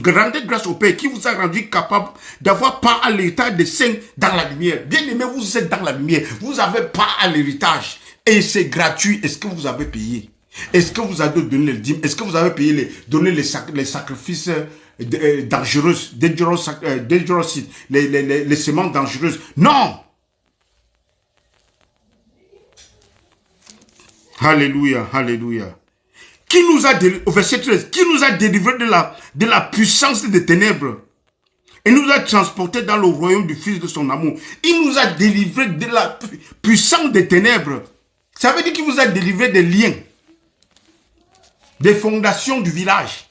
Rendez grâce au Père qui vous a rendu capable d'avoir part à l'héritage des saints dans la lumière. Bien aimé, vous êtes dans la lumière. Vous avez part à l'héritage. Et c'est gratuit. Est-ce que vous avez payé? Est-ce que vous avez donné le dîme? Est-ce que vous avez payé donné les sacrifices dangereux, les semences dangereuses? Non! Alléluia, alléluia. Qui nous a délivré, au verset 13, qui nous a délivré de la puissance des ténèbres et nous a transportés dans le royaume du Fils de son amour. Il nous a délivré de la puissance des ténèbres. Ça veut dire qu'il vous a délivré des liens, des fondations du village.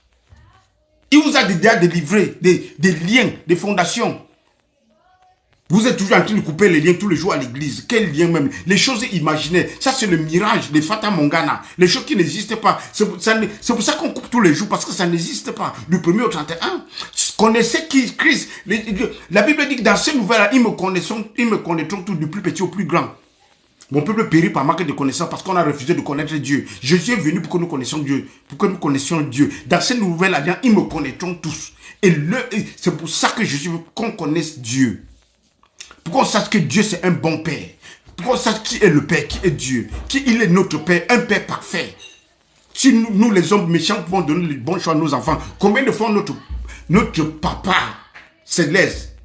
Il vous a déjà délivré des liens, des fondations. Vous êtes toujours en train de couper les liens tous les jours à l'église. Quel lien même? Les choses imaginaires. Ça, c'est le mirage, les Fata Morgana. Les choses qui n'existent pas. C'est pour ça qu'on coupe tous les jours, parce que ça n'existe pas. Du 1er au 31. Connaissez qui Christ. La Bible dit que dans ces nouvelles-là, ils me connaîtront tout, du plus petit au plus grand. Mon peuple périt par manque de connaissance parce qu'on a refusé de connaître Dieu. Jésus est venu pour que nous connaissions Dieu. Pour que nous connaissions Dieu. Dans cette nouvelle alliance, ils me connaîtront tous. Et c'est pour ça que Jésus veut qu'on connaisse Dieu. Pour qu'on sache que Dieu c'est un bon Père. Pour qu'on sache qui est le Père, qui est Dieu. Qui il est notre Père, un Père parfait. Si nous les hommes méchants pouvons donner les bons choix à nos enfants, combien de fois notre papa céleste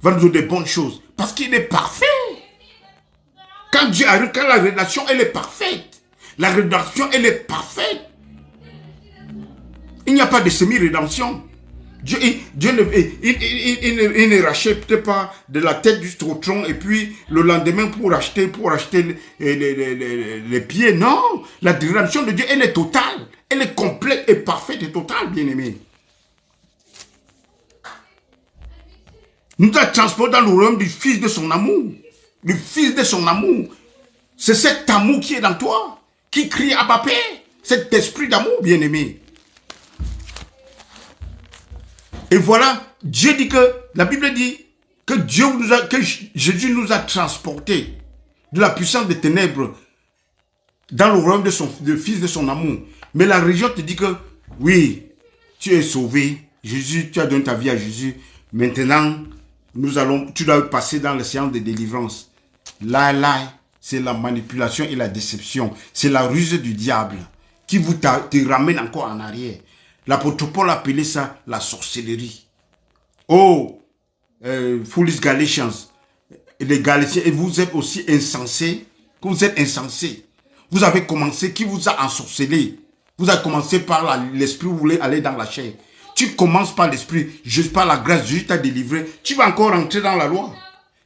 va nous donner des bonnes choses? Parce qu'il est parfait. Quand Dieu arrive, quand la relation elle est parfaite. La rédemption elle est parfaite. Il n'y a pas de semi-rédemption. Dieu ne rachète pas de la tête jusqu'au tronc et puis le lendemain pour acheter les pieds. Non, la rédemption de Dieu, elle est totale. Elle est complète et parfaite et totale, bien-aimé. Nous a transportés dans le royaume du Fils de son amour. Le Fils de son amour. C'est cet amour qui est dans toi, qui crie Abba Père. Cet esprit d'amour, bien-aimé. Et voilà, Dieu dit que, la Bible dit que Jésus nous a transportés de la puissance des ténèbres dans le royaume de Fils de son amour. Mais la religion te dit que, oui, tu es sauvé. Jésus, tu as donné ta vie à Jésus. Maintenant, tu dois passer dans la séance de délivrance. Là, c'est la manipulation et la déception. C'est la ruse du diable qui te ramène encore en arrière. L'apôtre Paul appelait ça la sorcellerie. Oh, foolish Galatians, les Galatiens, et vous êtes aussi insensés, que vous êtes insensés. Vous avez commencé, qui vous a ensorcelé? Vous avez commencé par l'esprit, vous voulez aller dans la chair. Tu commences par l'esprit, juste par la grâce, Jésus t'a délivré. Tu vas encore rentrer dans la loi.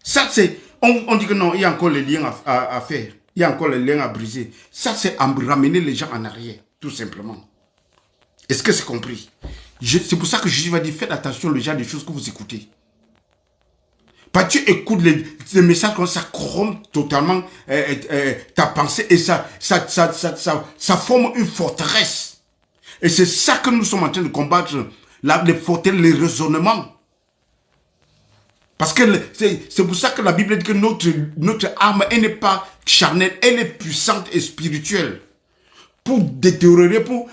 Ça, c'est, on dit que non, il y a encore les liens à faire. Il y a encore les liens à briser. Ça, c'est ramener les gens en arrière, tout simplement. Est-ce que c'est compris? C'est pour ça que Jésus va dire, faites attention aux gens des choses que vous écoutez. Parce que tu écoutes les messages comme ça corrompt totalement ta pensée et ça forme une forteresse. Et c'est ça que nous sommes en train de combattre, les forteresses, les raisonnements. Parce que c'est pour ça que la Bible dit que notre âme, elle n'est pas charnelle, elle est puissante et spirituelle. Pour détériorer, pour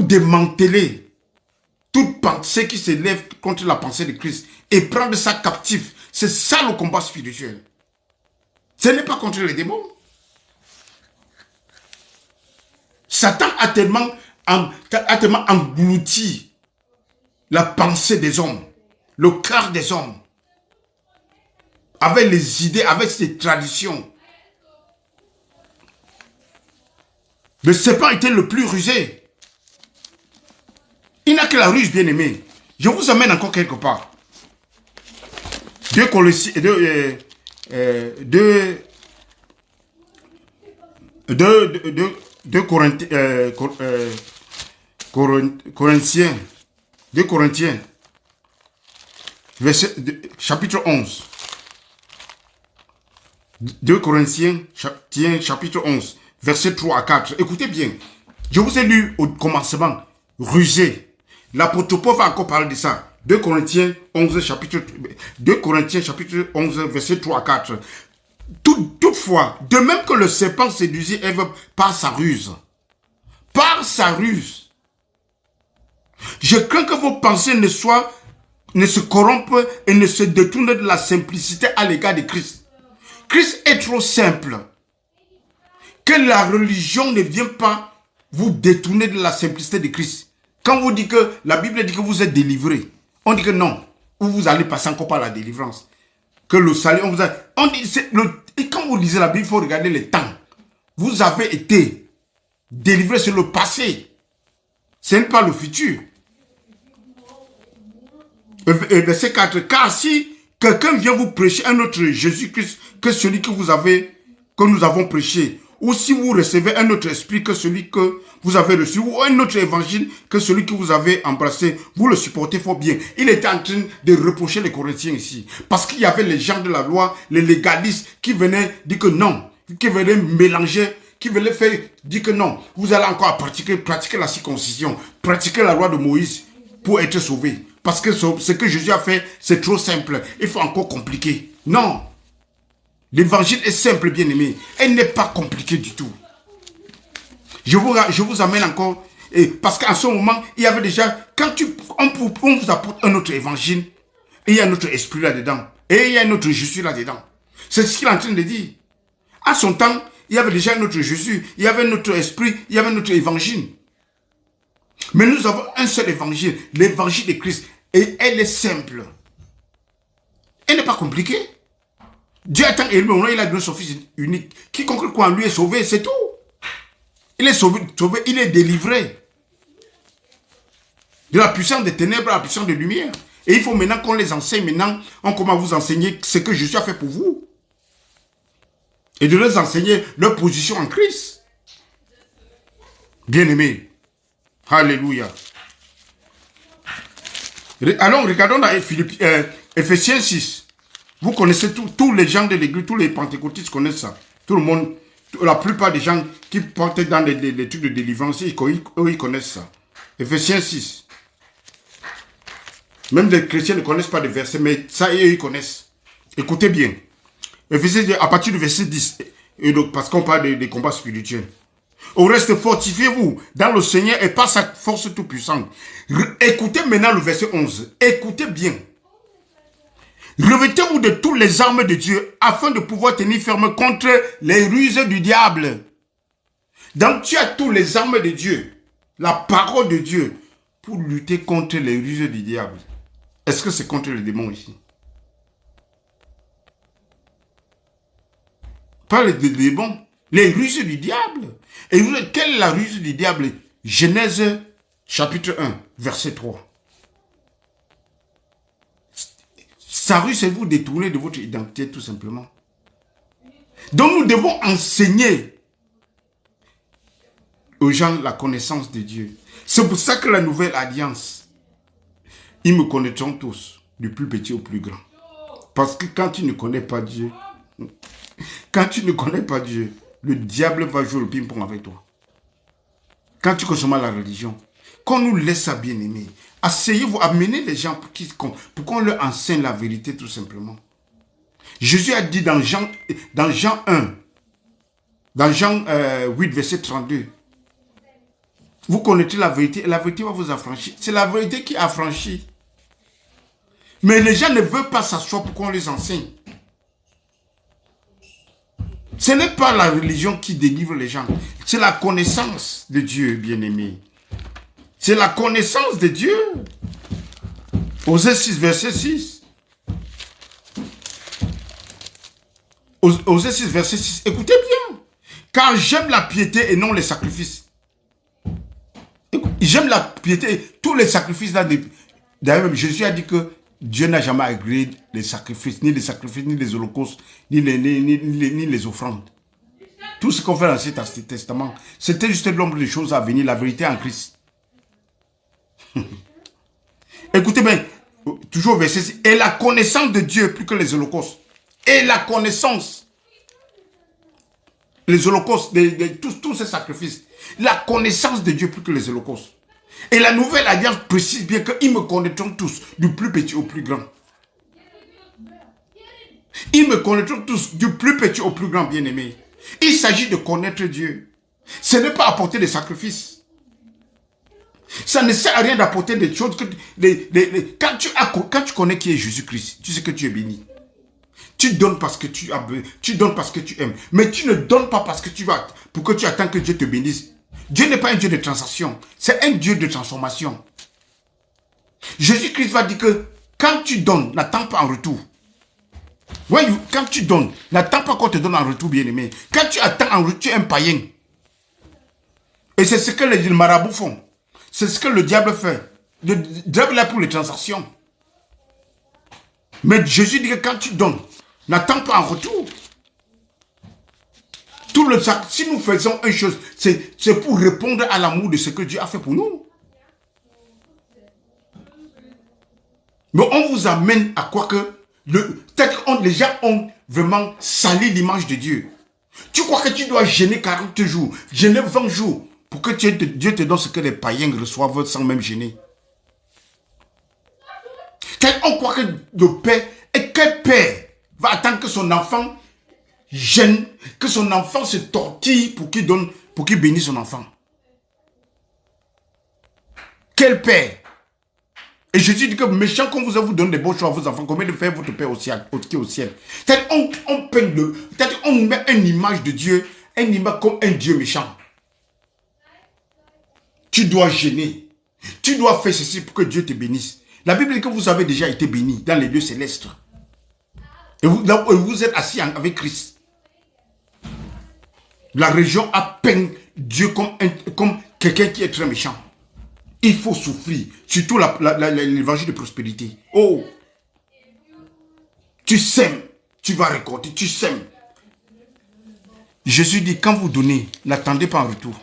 démanteler toute pensée qui s'élève contre la pensée de Christ et prendre ça captif. C'est ça le combat spirituel. Ce n'est pas contre les démons. Satan a tellement englouti la pensée des hommes, le cœur des hommes, avec les idées, avec ses traditions. Le serpent était le plus rusé. Il n'a que la ruse, bien aimé. Je vous amène encore quelque part. 2 Corinthiens. chapitre 11. 2 Corinthiens, chapitre 11, versets 3 à 4. Écoutez bien. Je vous ai lu au commencement, rusé. L'apôtre Paul va encore parler de ça. 2 Corinthiens 11, chapitre 11, verset 3 à 4. Toutefois, de même que le serpent séduisit Ève par sa ruse. Par sa ruse. Je crains que vos pensées ne se corrompent et ne se détournent de la simplicité à l'égard de Christ. Christ est trop simple. Que la religion ne vienne pas vous détourner de la simplicité de Christ. Quand vous dites que la Bible dit que vous êtes délivré, on dit que non. Ou vous allez passer encore par la délivrance. Que le salut, et quand vous lisez la Bible, il faut regarder le temps. Vous avez été délivré sur le passé. Ce n'est pas le futur. Verset 4. Car si quelqu'un vient vous prêcher un autre Jésus-Christ que celui que nous avons prêché, ou si vous recevez un autre esprit que celui que vous avez reçu, ou un autre évangile que celui que vous avez embrassé, vous le supportez fort bien. Il était en train de reprocher les Corinthiens ici. Parce qu'il y avait les gens de la loi, les légalistes, qui venaient dire que non, qui venaient mélanger, qui venaient dire que non, vous allez encore pratiquer la circoncision, pratiquer la loi de Moïse pour être sauvé. Parce que ce que Jésus a fait, c'est trop simple. Il faut encore compliquer. Non. L'évangile est simple, bien-aimé. Elle n'est pas compliquée du tout. Je vous amène encore. Parce qu'à ce moment, il y avait déjà... Quand on vous apporte un autre évangile, et il y a un autre esprit là-dedans. Et il y a un autre Jésus là-dedans. C'est ce qu'il est en train de dire. À son temps, il y avait déjà un autre Jésus. Il y avait un autre esprit. Il y avait un autre évangile. Mais nous avons un seul évangile. L'évangile de Christ. Et elle est simple. Elle n'est pas compliquée. Dieu a tant aimé, il a donné son fils unique. Quiconque croit en lui est sauvé, c'est tout. Il est sauvé, il est délivré. De la puissance des ténèbres à la puissance de la lumière. Et il faut maintenant qu'on les enseigne. Maintenant, on commence à vous enseigner ce que Jésus a fait pour vous. Et de les enseigner leur position en Christ. Bien-aimés. Alléluia. Alors, regardons dans Ephésiens 6. Vous connaissez tous les gens de l'église, tous les pentecôtistes connaissent ça. Tout le monde, la plupart des gens qui portent dans les trucs de délivrance, eux, ils connaissent ça. Ephésiens 6. Même les chrétiens ne connaissent pas de versets, mais ça, eux, ils connaissent. Écoutez bien. Ephésiens, à partir du verset 10, et donc, parce qu'on parle des combats spirituels. Au reste, fortifiez-vous dans le Seigneur et par sa force toute puissante. Écoutez maintenant le verset 11. Écoutez bien. Revêtez-vous de toutes les armes de Dieu afin de pouvoir tenir ferme contre les ruses du diable. Donc tu as toutes les armes de Dieu, la parole de Dieu, pour lutter contre les ruses du diable. Est-ce que c'est contre le démon ici? Pas les démons, les ruses du diable. Et quelle est la ruse du diable? Genèse chapitre 1, verset 3. Sa ruse, c'est vous détourner de votre identité tout simplement. Donc nous devons enseigner aux gens la connaissance de Dieu. C'est pour ça que la nouvelle alliance, ils me connaîtront tous, du plus petit au plus grand. Parce que quand tu ne connais pas Dieu, le diable va jouer le ping-pong avec toi. Quand tu consommes la religion, qu'on nous laisse ça bien aimer. Asseyez-vous, amenez les gens pour qu'on leur enseigne la vérité tout simplement. Jésus a dit dans Jean 1, dans Jean 8, verset 32, vous connaissez la vérité et la vérité va vous affranchir. C'est la vérité qui affranchit. Mais les gens ne veulent pas s'asseoir pour qu'on les enseigne. Ce n'est pas la religion qui délivre les gens. C'est la connaissance de Dieu, bien-aimé. C'est la connaissance de Dieu. Osée 6, verset 6. Osée 6, verset 6. Écoutez bien. Car j'aime la piété et non les sacrifices. J'aime la piété. Tous les sacrifices là. D'ailleurs, Jésus a dit que Dieu n'a jamais agréé les sacrifices, ni les holocaustes, ni les offrandes. Tout ce qu'on fait dans l'Ancien Testament, c'était juste l'ombre des choses à venir, la vérité en Christ. Écoutez bien, toujours verset 6, et la connaissance de Dieu plus que les holocaustes. Et la connaissance, les holocaustes, tous ces sacrifices, la connaissance de Dieu plus que les holocaustes. Et la nouvelle alliance précise bien qu'ils me connaîtront tous, du plus petit au plus grand. Ils me connaîtront tous, du plus petit au plus grand, bien-aimé. Il s'agit de connaître Dieu. Ce n'est pas apporter des sacrifices. Ça ne sert à rien d'apporter des choses. Quand tu connais qui est Jésus-Christ, tu sais que tu es béni. Tu donnes parce que tu donnes parce que tu aimes. Mais tu ne donnes pas parce que pour que tu attends que Dieu te bénisse. Dieu n'est pas un Dieu de transaction. C'est un Dieu de transformation. Jésus-Christ va dire que quand tu donnes, n'attends pas en retour. Quand tu donnes, n'attends pas qu'on te donne en retour, bien-aimé. Quand tu attends en retour, tu es un païen. Et c'est ce que les marabouts font. C'est ce que le diable fait. Le diable est là pour les transactions. Mais Jésus dit que quand tu donnes, n'attends pas en retour. Si nous faisons une chose, c'est pour répondre à l'amour de ce que Dieu a fait pour nous. Mais on vous amène à croire que peut-être que les gens ont vraiment sali l'image de Dieu. Tu crois que tu dois gêner 40 jours, gêner 20 jours pour que Dieu te donne ce que les païens reçoivent sans même gêner. On croit que le père, et quel père va attendre que son enfant gêne, que son enfant se tortille pour qu'il bénisse son enfant? Quel père? Et Jésus dit que méchant qu'on vous donne des bons choix à vos enfants, combien de faire votre père qui est au ciel? C'est-à-dire on met une image de Dieu, une image comme un Dieu méchant. Tu dois gêner. Tu dois faire ceci pour que Dieu te bénisse. La Bible dit que vous avez déjà été bénis dans les lieux célestes. Et vous êtes assis avec Christ. La région a peint Dieu comme quelqu'un qui est très méchant. Il faut souffrir. Surtout l'évangile de prospérité. Oh! Tu sèmes, tu vas récolter, tu sèmes. Jésus dit, quand vous donnez, n'attendez pas en retour.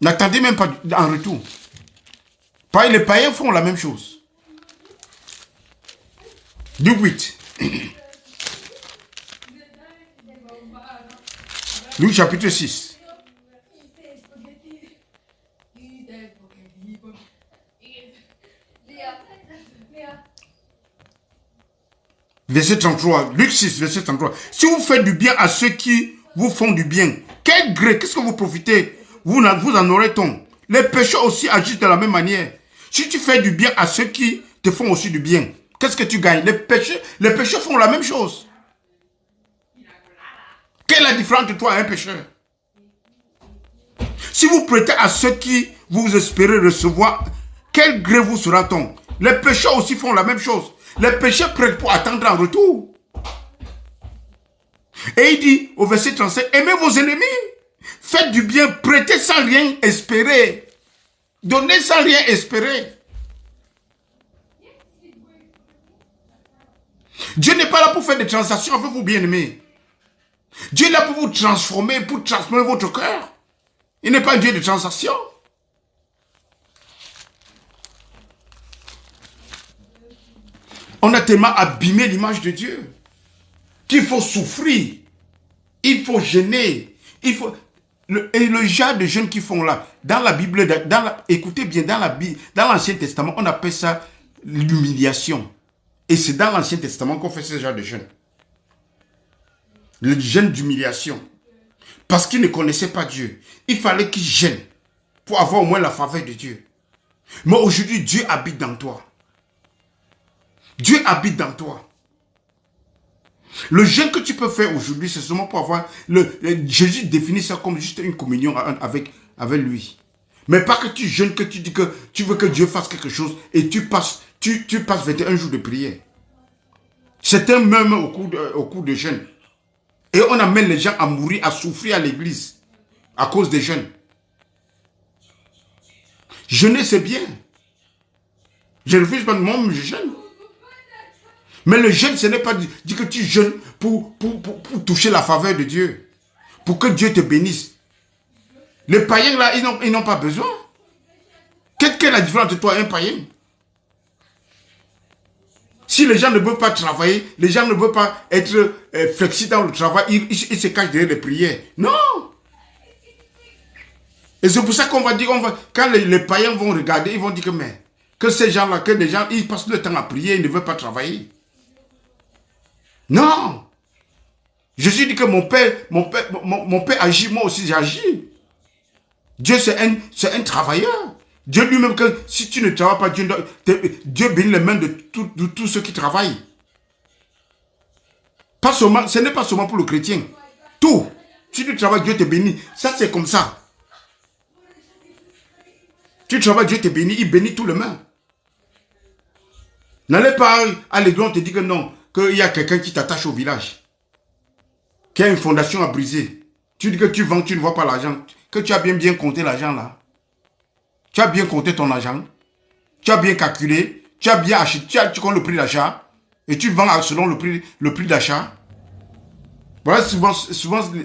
N'attendez même pas en retour. Les païens font la même chose. Luc 8. Luc chapitre 6. Verset 33. Luc 6, verset 33. Si vous faites du bien à ceux qui vous font du bien, quel gré, qu'est-ce que vous profitez? Vous en aurez-t-on? Les pécheurs aussi agissent de la même manière. Si tu fais du bien à ceux qui te font aussi du bien, qu'est-ce que tu gagnes? Les pécheurs font la même chose. Quelle est la différence entre toi et un pécheur? Si vous prêtez à ceux qui vous espérez recevoir, quel gré vous sera-t-on? Les pécheurs aussi font la même chose. Les pécheurs prêtent pour attendre en retour. Et il dit au verset 37, aimez vos ennemis, faites du bien, prêtez sans rien espérer, donnez sans rien espérer. Dieu n'est pas là pour faire des transactions avec vous, bien-aimés. Dieu est là pour vous transformer, pour transformer votre cœur. Il n'est pas un Dieu de transactions. On a tellement abîmé l'image de Dieu qu'il faut souffrir, il faut gêner, et le genre de jeûne qu'ils font là, dans la Bible, écoutez bien, dans l'Ancien Testament, on appelle ça l'humiliation. Et c'est dans l'Ancien Testament qu'on fait ce genre de jeûne. Le jeûne d'humiliation. Parce qu'ils ne connaissaient pas Dieu. Il fallait qu'ils gênent pour avoir au moins la faveur de Dieu. Mais aujourd'hui, Dieu habite dans toi. Dieu habite dans toi. Le jeûne que tu peux faire aujourd'hui, c'est seulement pour avoir... Jésus définit ça comme juste une communion avec lui. Mais pas que tu jeûnes, que tu dis que tu veux que Dieu fasse quelque chose et tu passes 21 jours de prière. C'est un même au cours de jeûne. Et on amène les gens à mourir, à souffrir à l'église à cause des jeûnes. Jeûner, c'est bien. Je ne refuse pas de moi, je jeûne. Mais le jeûne, ce n'est pas dit que tu jeûnes pour toucher la faveur de Dieu. Pour que Dieu te bénisse. Les païens, là, ils n'ont pas besoin. Quelle est la différence entre toi et un païen? Si les gens ne veulent pas travailler, les gens ne veulent pas être flexibles dans le travail, ils se cachent derrière les prières. Non. Et c'est pour ça qu'on va dire, quand les païens vont regarder, ils vont dire que ces gens-là, que les gens, ils passent le temps à prier, ils ne veulent pas travailler. Non. Jésus dit que mon père agit, moi aussi j'agis. Dieu, c'est un travailleur. Dieu lui-même, que si tu ne travailles pas, Dieu bénit les mains de tous ceux qui travaillent. Pas seulement, ce n'est pas seulement pour le chrétien. Tout. Si tu travailles, Dieu te bénit. Ça, c'est comme ça. Tu travailles, Dieu te bénit. Il bénit tout les mains. N'allez pas à l'église, on te dit que non, qu'il y a quelqu'un qui t'attache au village, qui a une fondation à briser. Tu dis que tu vends, tu ne vois pas l'argent, que tu as bien compté l'argent là. Tu as bien compté ton argent. Tu as bien calculé. Tu as bien acheté. Tu connais le prix d'achat. Et tu vends selon le prix d'achat. Voilà, souvent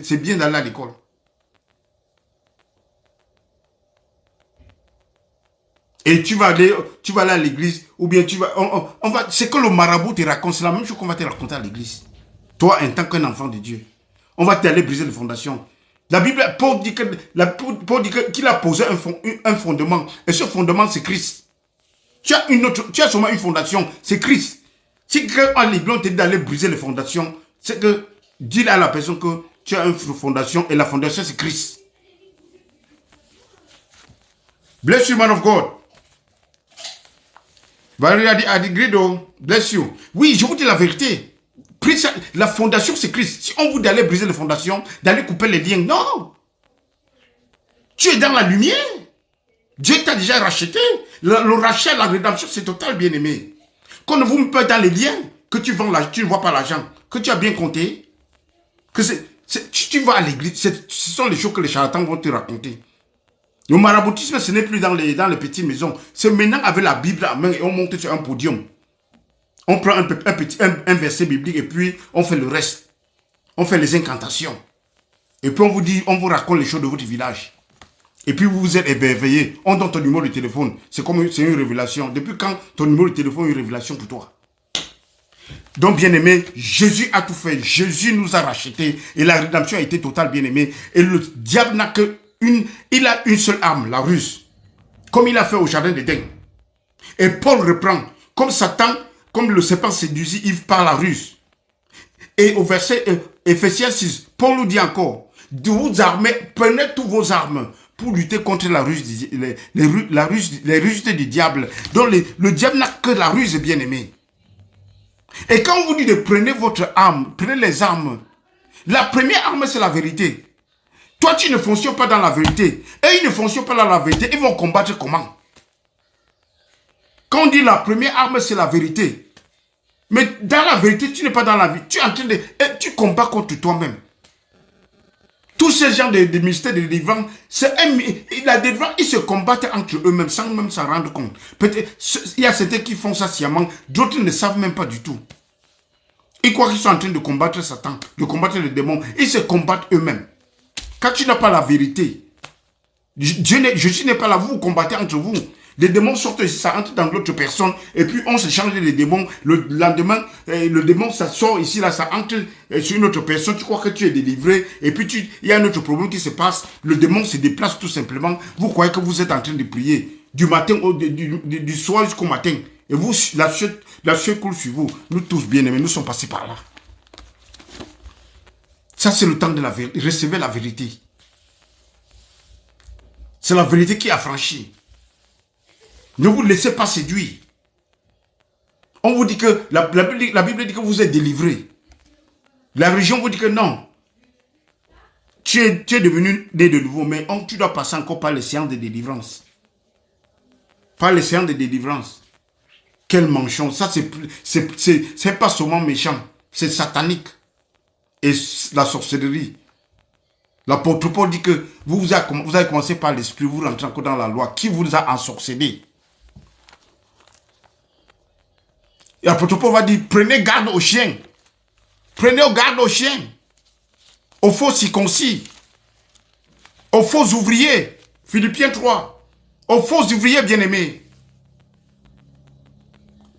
c'est bien d'aller à l'école. Et tu vas aller à l'église. Ou bien tu vas... c'est que le marabout te raconte. C'est la même chose qu'on va te raconter à l'église. Toi, en tant qu'un enfant de Dieu. On va t'aller briser les fondations. La Bible, Paul dit qu'il a posé un fondement. Et ce fondement, c'est Christ. Tu as seulement une fondation, c'est Christ. Si quelqu'un à l'église te dit d'aller briser les fondations, c'est que dis à la personne que tu as une fondation et la fondation, c'est Christ. Bless you, man of God. Valérie a dit, Grido, bless you. Oui, je vous dis la vérité. La fondation, c'est Christ. Si on vous dit d'aller briser les fondations, d'aller couper les liens, non. Tu es dans la lumière. Dieu t'a déjà racheté. Le rachat, la rédemption, c'est total, bien-aimé. Quand vous me mettez dans les liens, que tu ne vois pas l'argent, que tu as bien compté, que tu vas à l'église, ce sont les choses que les charlatans vont te raconter. Le maraboutisme, ce n'est plus dans les petites maisons. C'est maintenant avec la Bible à main et on monte sur un podium. On prend un verset biblique et puis on fait le reste. On fait les incantations. Et puis on vous raconte les choses de votre village. Et puis vous vous êtes éveillé. On donne ton numéro de téléphone. C'est une révélation. Depuis quand ton numéro de téléphone est une révélation pour toi? Donc, bien-aimé, Jésus a tout fait. Jésus nous a rachetés. Et la rédemption a été totale, bien-aimé. Et le diable n'a il a une seule arme, la ruse. Comme il a fait au jardin d'Éden. Et Paul reprend. Comme Satan, comme le serpent séduisit Yves par la ruse. Et au verset Ephésiens 6, Paul nous dit encore, de vous armer, prenez toutes vos armes pour lutter contre la ruse, les ruses du diable. Donc le diable n'a que la ruse, bien-aimé. Et quand on vous dit de prenez votre arme, prenez les armes, la première arme c'est la vérité. Toi tu ne fonctionnes pas dans la vérité. Et ils ne fonctionnent pas dans la vérité, ils vont combattre comment? Quand on dit la première arme c'est la vérité. Mais dans la vérité, tu n'es pas dans la vie. Tu es en train de... Tu combats contre toi-même. Tous ces gens de mystères de délivrance, la délivrance, ils se combattent entre eux-mêmes sans même s'en rendre compte. Peut-être, il y a certains qui font ça sciemment, d'autres ne savent même pas du tout. Ils croient qu'ils sont en train de combattre Satan, de combattre les démons. Ils se combattent eux-mêmes. Quand tu n'as pas la vérité, Jésus n'est pas là, vous combattez entre vous. Les démons sortent ici, ça entre dans l'autre personne, et puis on se change les démons. Le lendemain, le démon, ça sort ici, là, ça entre sur une autre personne. Tu crois que tu es délivré, et puis il y a un autre problème qui se passe. Le démon se déplace tout simplement. Vous croyez que vous êtes en train de prier du matin, du soir jusqu'au matin. Et vous, la sueur coule sur vous. Nous tous, bien-aimés, nous sommes passés par là. Ça, c'est le temps de la vérité. Recevez la vérité. C'est la vérité qui a franchi. Ne vous laissez pas séduire. On vous dit que, la Bible dit que vous êtes délivré. La religion vous dit que non. Tu es devenu né de nouveau, mais tu dois passer encore par les séances de délivrance. Par les séances de délivrance. Quel manchon. Ça, c'est pas seulement méchant. C'est satanique. Et la sorcellerie. L'apôtre Paul dit que vous avez commencé par l'esprit, vous rentrez encore dans la loi. Qui vous a ensorcelé? Et l'apôtre Paul va dire, prenez garde aux chiens. Prenez garde aux chiens. Aux faux circoncis. Aux faux ouvriers. Philippiens 3. Aux faux ouvriers bien-aimés.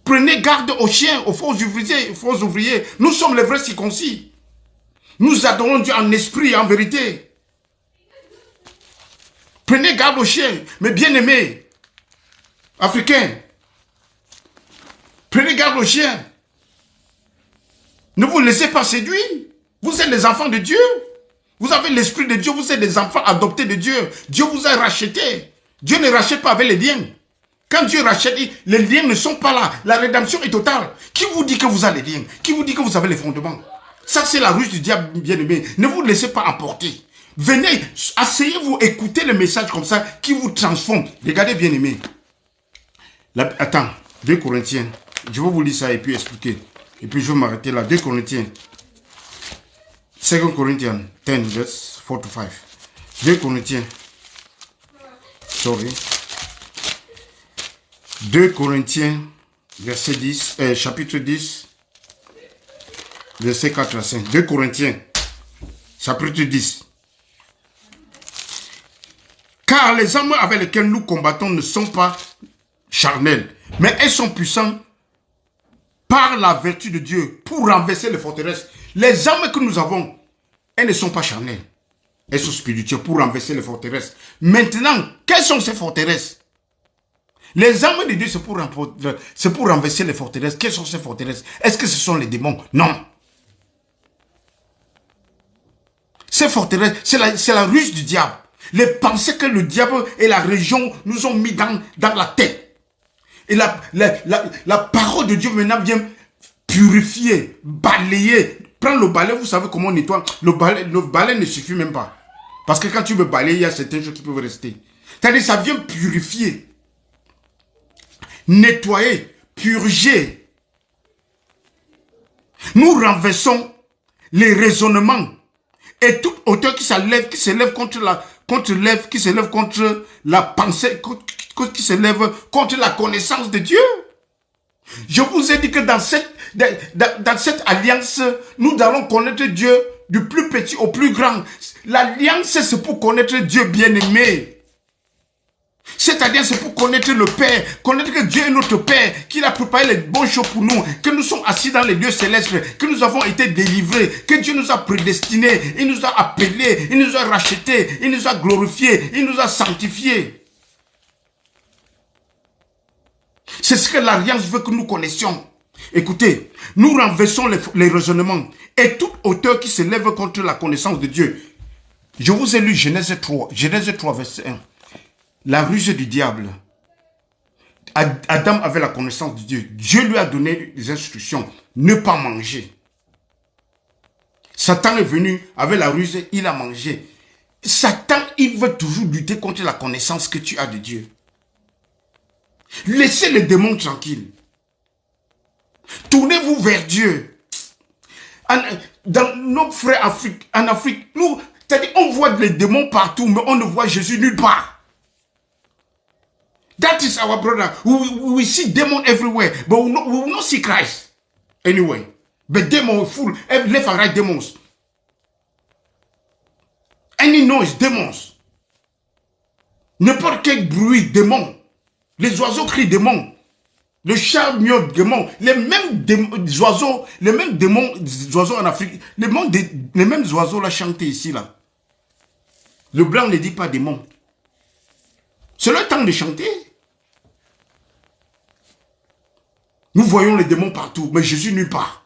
Prenez garde aux chiens, aux faux ouvriers. Nous sommes les vrais circoncis. Nous adorons Dieu en esprit et en vérité. Prenez garde aux chiens, mes bien-aimés africains. Prenez garde aux chiens. Ne vous laissez pas séduire. Vous êtes les enfants de Dieu. Vous avez l'esprit de Dieu. Vous êtes des enfants adoptés de Dieu. Dieu vous a rachetés. Dieu ne rachète pas avec les liens. Quand Dieu rachète, les liens ne sont pas là. La rédemption est totale. Qui vous dit que vous avez les liens? Qui vous dit que vous avez les fondements? Ça, c'est la ruse du diable, bien-aimé. Ne vous laissez pas emporter. Venez, asseyez-vous, écoutez le message comme ça qui vous transforme. Regardez, bien-aimé. Attends, 2 Corinthiens. Je vais vous lire ça et puis expliquer. Et puis je vais m'arrêter là. 2 Corinthiens. 2 Corinthians 10, verse 4 to 5. 2 Corinthiens. Sorry. 2 Corinthiens, verset 10, chapitre 10, verset 4 à 5. 2 Corinthiens, chapitre 10. Car les armes avec lesquelles nous combattons ne sont pas charnelles, mais elles sont puissantes par la vertu de Dieu pour renverser les forteresses. Les armes que nous avons, elles ne sont pas charnelles. Elles sont spirituelles pour renverser les forteresses. Maintenant, quelles sont ces forteresses? Les armes de Dieu, c'est pour renverser les forteresses. Quelles sont ces forteresses? Est-ce que ce sont les démons? Non. Ces forteresses, c'est la ruse du diable. Les pensées que le diable et la région nous ont mis dans la tête. Et la parole de Dieu maintenant vient purifier, balayer. Prends le balai, vous savez comment on nettoie. Le balai ne suffit même pas. Parce que quand tu veux balayer, il y a certaines choses qui peuvent rester. C'est-à-dire ça vient purifier. Nettoyer, purger. Nous renversons les raisonnements et toute hauteur qui s'élève contre la pensée, qui s'élève contre la connaissance de Dieu. Je vous ai dit que dans cette alliance, nous allons connaître Dieu du plus petit au plus grand. L'alliance, c'est pour connaître Dieu bien-aimé. C'est-à-dire, c'est pour connaître le Père, connaître que Dieu est notre Père, qu'il a préparé les bonnes choses pour nous, que nous sommes assis dans les lieux célestes, que nous avons été délivrés, que Dieu nous a prédestinés, il nous a appelés, il nous a rachetés, il nous a glorifiés, il nous a sanctifiés. C'est ce que l'alliance veut que nous connaissions. Écoutez, nous renversons les raisonnements et toute hauteur qui s'élève contre la connaissance de Dieu. Je vous ai lu Genèse 3, verset 1. La ruse du diable. Adam avait la connaissance de Dieu. Dieu lui a donné des instructions. Ne pas manger. Satan est venu avec la ruse, il a mangé. Satan, il veut toujours lutter contre la connaissance que tu as de Dieu. Laissez les démons tranquilles. Tournez-vous vers Dieu. Dans nos frères en Afrique, nous, c'est-à-dire, on voit les démons partout, mais on ne voit Jésus nulle part. That is our brother. We see demons everywhere, but we will not see Christ anyway. But demons full, left and right demons. Any noise, demons. N'importe quel bruit, démons. Les oiseaux crient démons. Le chat miaule démons. Les mêmes oiseaux en Afrique, les mêmes oiseaux là chantent ici là. Le blanc ne dit pas démons. C'est le temps de chanter. Nous voyons les démons partout, mais Jésus nulle part.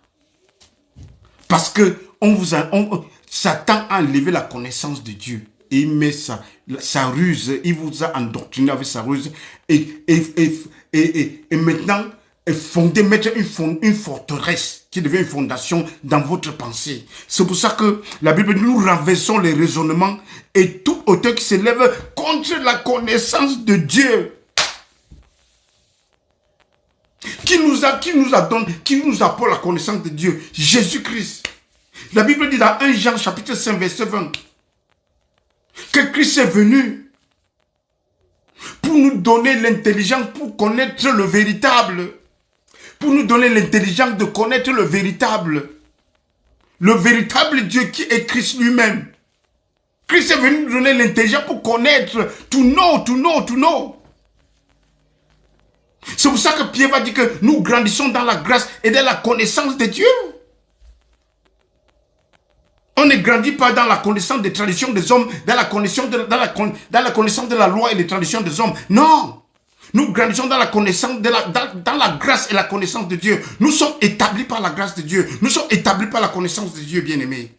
Parce que Satan a enlevé la connaissance de Dieu. Et il met sa ruse, il vous a endoctriné avec sa ruse. Et maintenant, mettre une forteresse qui devient une fondation dans votre pensée. C'est pour ça que la Bible dit, nous renversons les raisonnements et toute hauteur qui s'élève contre la connaissance de Dieu. Qui nous apporte la connaissance de Dieu? Jésus-Christ. La Bible dit dans 1 Jean chapitre 5 verset 20 que Christ est venu pour nous donner l'intelligence pour connaître le véritable. Pour nous donner l'intelligence de connaître le véritable. Le véritable Dieu qui est Christ lui-même. Christ est venu nous donner l'intelligence pour connaître, to know. C'est pour ça que Pierre va dire que nous grandissons dans la grâce et dans la connaissance de Dieu. On ne grandit pas dans la connaissance des traditions des hommes, dans la connaissance de la loi et des traditions des hommes. Non. Nous grandissons dans la connaissance, dans la grâce et la connaissance de Dieu. Nous sommes établis par la grâce de Dieu. Nous sommes établis par la connaissance de Dieu, bien-aimés.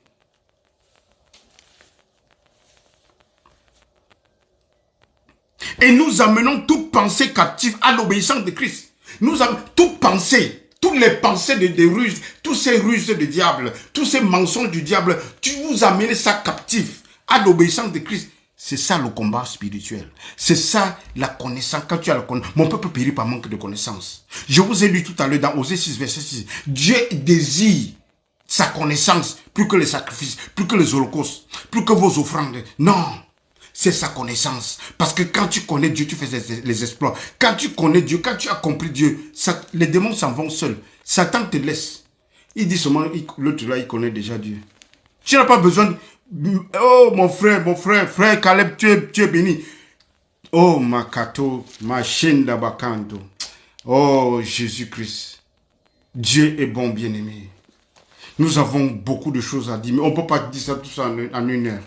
Et nous amenons toute pensée captive à l'obéissance de Christ. Nous avons toute pensée, toutes les pensées des ruses, tous ces ruses du diable, tous ces mensonges du diable, tu vous amènes ça captif à l'obéissance de Christ. C'est ça le combat spirituel. C'est ça la connaissance. Quand tu as la connaissance, mon peuple périt par manque de connaissance. Je vous ai lu tout à l'heure dans Osée 6, verset 6. Dieu désire sa connaissance plus que les sacrifices, plus que les holocaustes, plus que vos offrandes. Non. C'est sa connaissance. Parce que quand tu connais Dieu, tu fais les exploits. Quand tu connais Dieu, quand tu as compris Dieu, les démons s'en vont seuls. Satan te laisse. Il dit seulement, l'autre là, il connaît déjà Dieu. Tu n'as pas besoin de... Oh, mon frère Caleb, tu es béni. Oh, Makato, Machenda Bakando. Oh, Jésus-Christ. Dieu est bon, bien-aimé. Nous avons beaucoup de choses à dire, mais on ne peut pas dire ça tout ça en une heure.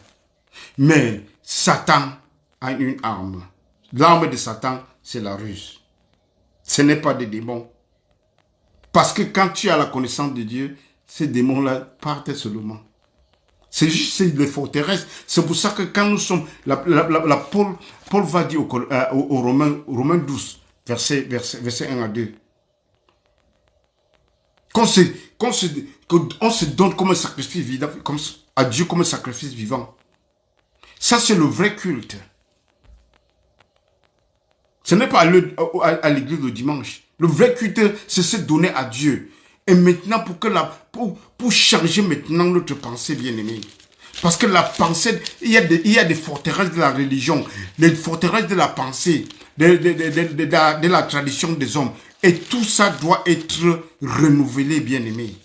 Mais Satan a une arme. L'arme de Satan, c'est la ruse. Ce n'est pas des démons. Parce que quand tu as la connaissance de Dieu, ces démons-là partent seulement. C'est juste les forteresses. C'est pour ça que quand nous sommes... Paul va dire aux Romains 12, verset 1 à 2. Qu'on se donne comme un sacrifice vivant, à Dieu comme un sacrifice vivant. Ça, c'est le vrai culte. Ce n'est pas à l'église le dimanche. Le vrai culte, c'est se donner à Dieu. Et maintenant, pour changer maintenant notre pensée, bien-aimée. Parce que la pensée, il y a des forteresses de la religion, des forteresses de la pensée, de la tradition des hommes. Et tout ça doit être renouvelé, bien-aimé.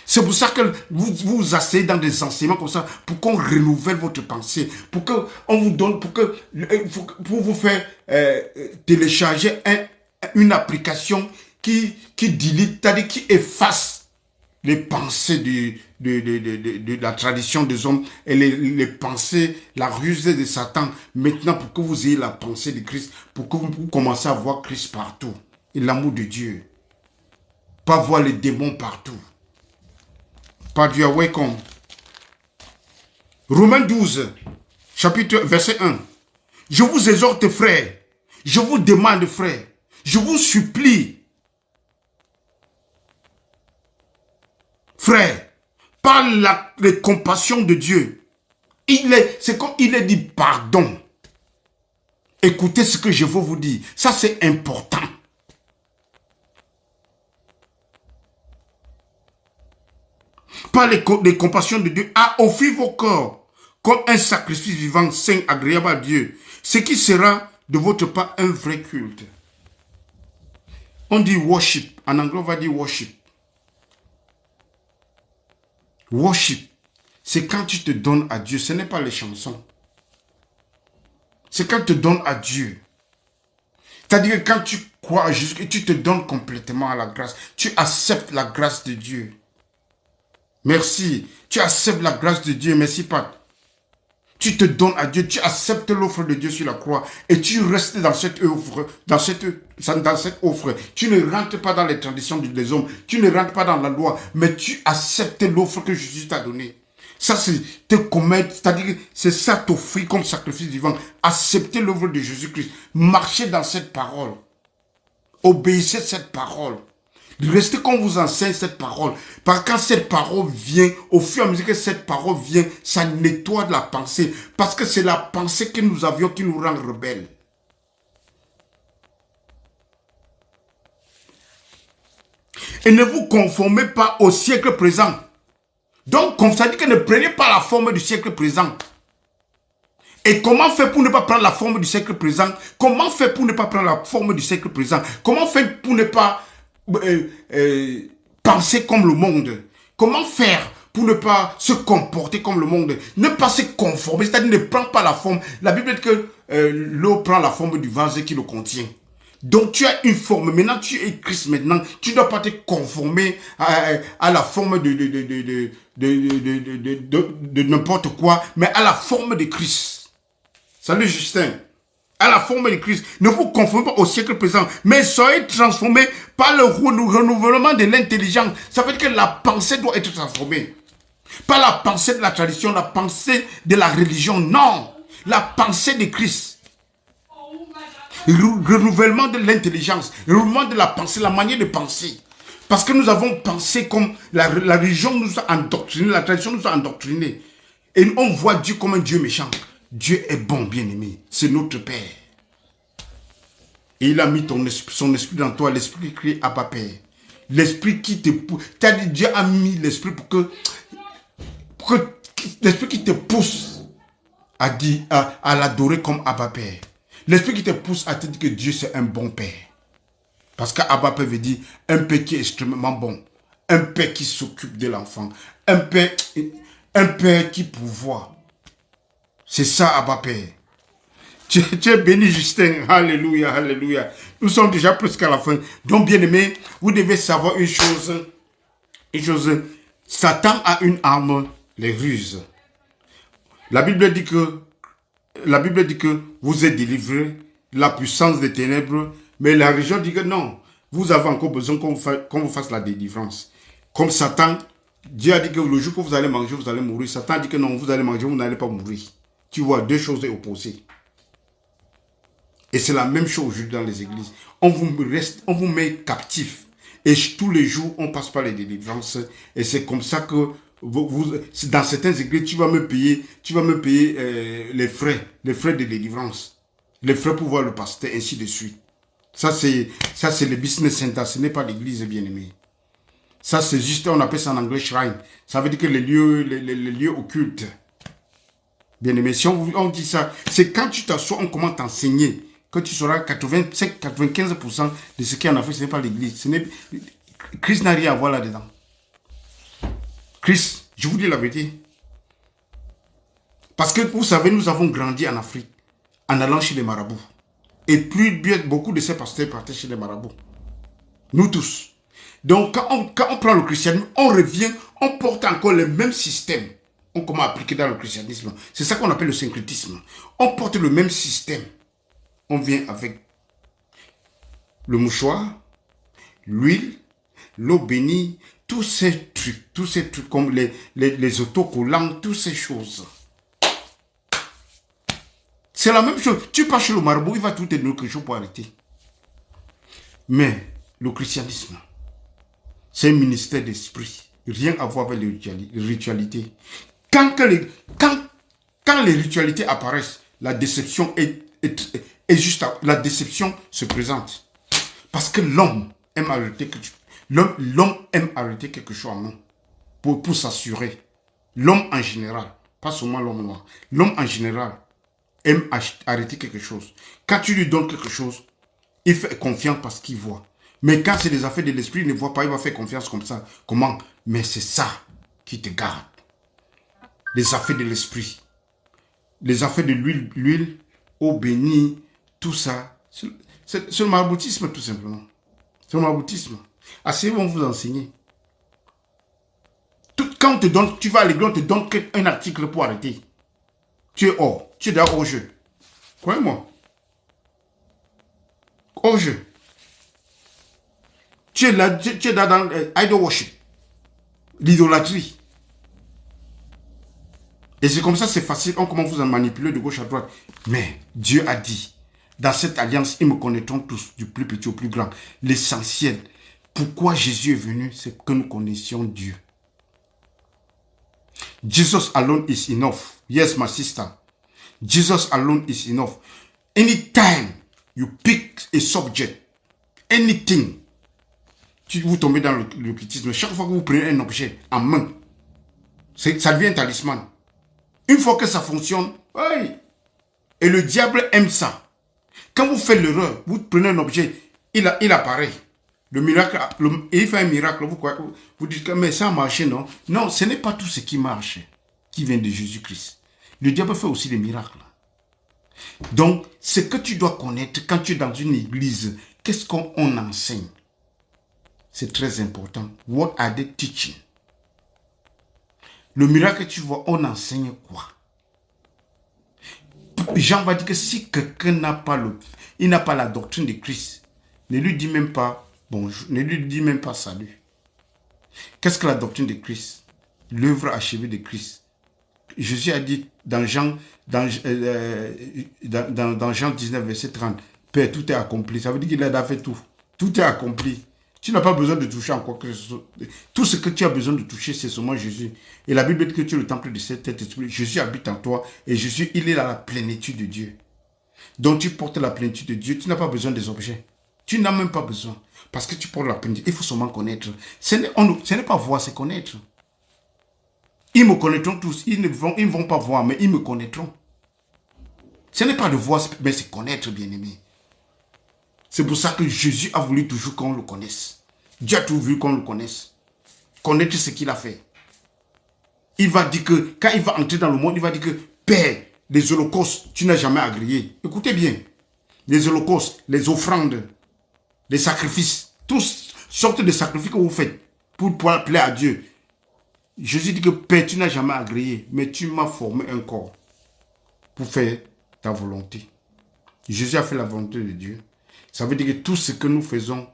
C'est pour ça que vous vous asseyez dans des enseignements comme ça, pour qu'on renouvelle votre pensée, pour qu'on vous donne, pour vous faire télécharger une application qui dilite, c'est-à-dire qui efface les pensées de la tradition des hommes et les pensées, la rusée de Satan. Maintenant, pour que vous ayez la pensée de Christ, pour que vous commencez à voir Christ partout et l'amour de Dieu. Pas voir les démons partout. Pas Dieu, welcome. Romains 12, verset 1. Je vous exhorte, frères, je vous demande, frères, je vous supplie, frères, par les compassions de Dieu, c'est comme il est dit pardon. Écoutez ce que je veux vous dire, ça c'est important. Par les compassions de Dieu, à offrir vos corps comme un sacrifice vivant, saint, agréable à Dieu, ce qui sera de votre part un vrai culte. On dit worship, en anglais on va dire worship. Worship, c'est quand tu te donnes à Dieu, ce n'est pas les chansons. C'est quand tu te donnes à Dieu. C'est-à-dire que quand tu crois à Jésus, tu te donnes complètement à la grâce. Tu acceptes la grâce de Dieu. Merci. Tu acceptes la grâce de Dieu. Merci, Père. Tu te donnes à Dieu. Tu acceptes l'offre de Dieu sur la croix. Et tu restes dans cette offre. Dans cette offre. Tu ne rentres pas dans les traditions des hommes. Tu ne rentres pas dans la loi. Mais tu acceptes l'offre que Jésus t'a donnée. Ça, c'est te commettre. C'est-à-dire que c'est ça t'offrir comme sacrifice vivant. Accepter l'œuvre de Jésus-Christ. Marcher dans cette parole. Obéissez cette parole. Restez qu'on vous enseigne cette parole. Parce que quand cette parole vient, au fur et à mesure que cette parole vient, ça nettoie de la pensée. Parce que c'est la pensée que nous avions qui nous rend rebelles. Et ne vous conformez pas au siècle présent. Donc, comme ça dit que ne prenez pas la forme du siècle présent. Et comment faire pour ne pas prendre la forme du siècle présent? Comment faire pour ne pas prendre la forme du siècle présent? Comment faire pour ne pas penser comme le monde? Comment faire pour ne pas se comporter comme le monde? Ne pas se conformer, c'est-à-dire ne prendre pas la forme. La Bible dit que l'eau prend la forme du vase qui le contient. Donc tu as une forme. Maintenant, tu es Christ maintenant. Tu ne dois pas te conformer à la forme de n'importe quoi, mais à la forme de Christ. Salut Justin. À la forme de Christ. Ne vous conformez pas au siècle présent, mais soyez transformés par le renouvellement de l'intelligence. Ça veut dire que la pensée doit être transformée. Pas la pensée de la tradition, la pensée de la religion. Non. La pensée de Christ. Renouvellement de l'intelligence, renouvellement de la pensée, la manière de penser. Parce que nous avons pensé comme la religion nous a endoctrinés, la tradition nous a endoctrinés. Et on voit Dieu comme un Dieu méchant. Dieu est bon, bien-aimé. C'est notre Père. Et il a mis son esprit dans toi, l'esprit qui crie Abba Père. L'esprit qui te pousse. Dieu a mis l'esprit pour que l'esprit qui te pousse à l'adorer comme Abba Père. L'esprit qui te pousse à te dire que Dieu c'est un bon Père. Parce qu'Abba Père veut dire un Père qui est extrêmement bon. Un Père qui s'occupe de l'enfant. Un Père qui pourvoit. C'est ça Abba Père. Tu es béni Justin. Alléluia, alléluia. Nous sommes déjà presque à la fin. Donc bien aimé, vous devez savoir une chose. Satan a une arme, les ruses. La Bible dit que vous êtes délivrés de la puissance des ténèbres, mais la religion dit que non, vous avez encore besoin qu'on vous fasse la délivrance. Comme Satan, Dieu a dit que le jour que vous allez manger, vous allez mourir. Satan dit que non, vous allez manger, vous n'allez pas mourir. Tu vois, deux choses opposées. Et c'est la même chose aujourd'hui dans les églises. On vous met captif. Et tous les jours, on passe par les délivrances. Et c'est comme ça que dans certaines églises, tu vas me payer les frais de délivrance. Les frais pour voir le pasteur, ainsi de suite. Ça, c'est le business center. Ce n'est pas l'église, bien-aimé. Ça, c'est juste, on appelle ça en anglais shrine. Ça veut dire que les lieux occultes. Bien-aimé, si on dit ça, c'est quand tu t'assois, on commence à t'enseigner que tu sauras 95% de ce qu'il y en a fait, ce n'est pas l'église. Christ n'a rien à voir là-dedans. Christ, je vous dis la vérité. Parce que vous savez, nous avons grandi en Afrique en allant chez les marabouts. Et beaucoup de ces pasteurs partaient chez les marabouts. Nous tous. Donc, quand on prend le christianisme, on revient, on porte encore le même système. On commence à appliquer dans le christianisme. C'est ça qu'on appelle le syncrétisme. On porte le même système. On vient avec le mouchoir, l'huile, l'eau bénie, tous ces trucs comme les autocollants, toutes ces choses. C'est la même chose. Tu pars chez le marabout, il va tout te donner quelque chose pour arrêter. Mais le christianisme, c'est un ministère d'esprit. Rien à voir avec les ritualités. Quand les ritualités apparaissent, la déception est juste, la déception se présente. Parce que l'homme aime arrêter quelque chose en main pour s'assurer. L'homme en général, pas seulement l'homme noir. L'homme en général aime arrêter quelque chose. Quand tu lui donnes quelque chose, il fait confiance parce qu'il voit. Mais quand c'est des affaires de l'esprit, il ne voit pas, il va faire confiance comme ça. Comment? Mais c'est ça qui te garde. Les affaires de l'esprit. Les affaires de l'huile, eau bénie, tout ça. C'est le maraboutisme tout simplement. C'est le maraboutisme. Assez vont vous enseigner. Quand on te donne, tu vas à l'église, on te donne un article pour arrêter. Tu es hors. Tu es déjà hors jeu. Croyez-moi. Hors jeu. Tu es là dans idol worship. L'idolâtrie. Et c'est comme ça, c'est facile. On commence à vous manipuler de gauche à droite. Mais Dieu a dit, dans cette alliance, ils me connaîtront tous, du plus petit au plus grand. L'essentiel. Pourquoi Jésus est venu, c'est que nous connaissions Dieu. Jesus alone is enough. Yes, my sister. Jesus alone is enough. Anytime you pick a subject, anything, vous tombez dans le critisme. Chaque fois que vous prenez un objet en main, ça devient un talisman. Une fois que ça fonctionne, oui. Et le diable aime ça. Quand vous faites l'erreur, vous prenez un objet, il apparaît. Le miracle, il fait un miracle. Vous dites que mais ça a marché, non? Non, ce n'est pas tout ce qui marche qui vient de Jésus-Christ. Le diable fait aussi des miracles. Donc, ce que tu dois connaître quand tu es dans une église Qu'est-ce qu'on enseigne? C'est très important. What are they teaching? Le miracle que tu vois, on enseigne quoi? Jean va dire que si quelqu'un n'a pas la doctrine de Christ, ne lui dis même pas bonjour, ne lui dis même pas salut. Qu'est-ce que la doctrine de Christ? L'œuvre achevée de Christ. Jésus a dit dans Jean 19, verset 30, Père, tout est accompli. Ça veut dire qu'il a fait tout. Tout est accompli. Tu n'as pas besoin de toucher encore que ce soit. Tout ce que tu as besoin de toucher, c'est seulement Jésus. Et la Bible dit que tu es le temple de cet esprit. Jésus habite en toi. Et Jésus, il est dans la plénitude de Dieu. Donc tu portes la plénitude de Dieu. Tu n'as pas besoin des objets. Tu n'as même pas besoin. Parce que tu portes la plénitude. Il faut seulement connaître. Ce n'est pas voir, c'est connaître. Ils me connaîtront tous. Ils ne vont pas voir, mais ils me connaîtront. Ce n'est pas de voir, mais c'est connaître, bien-aimé. C'est pour ça que Jésus a voulu toujours qu'on le connaisse. Dieu a toujours voulu qu'on le connaisse. Connaître ce qu'il a fait. Il va dire que, quand il va entrer dans le monde, il va dire que, Père, les holocaustes, tu n'as jamais agréé. Écoutez bien. Les holocaustes, les offrandes, les sacrifices, toutes sortes de sacrifices que vous faites pour pouvoir plaire à Dieu. Jésus dit que, Père, tu n'as jamais agréé, mais tu m'as formé un corps pour faire ta volonté. Jésus a fait la volonté de Dieu. Ça veut dire que tout ce que nous faisons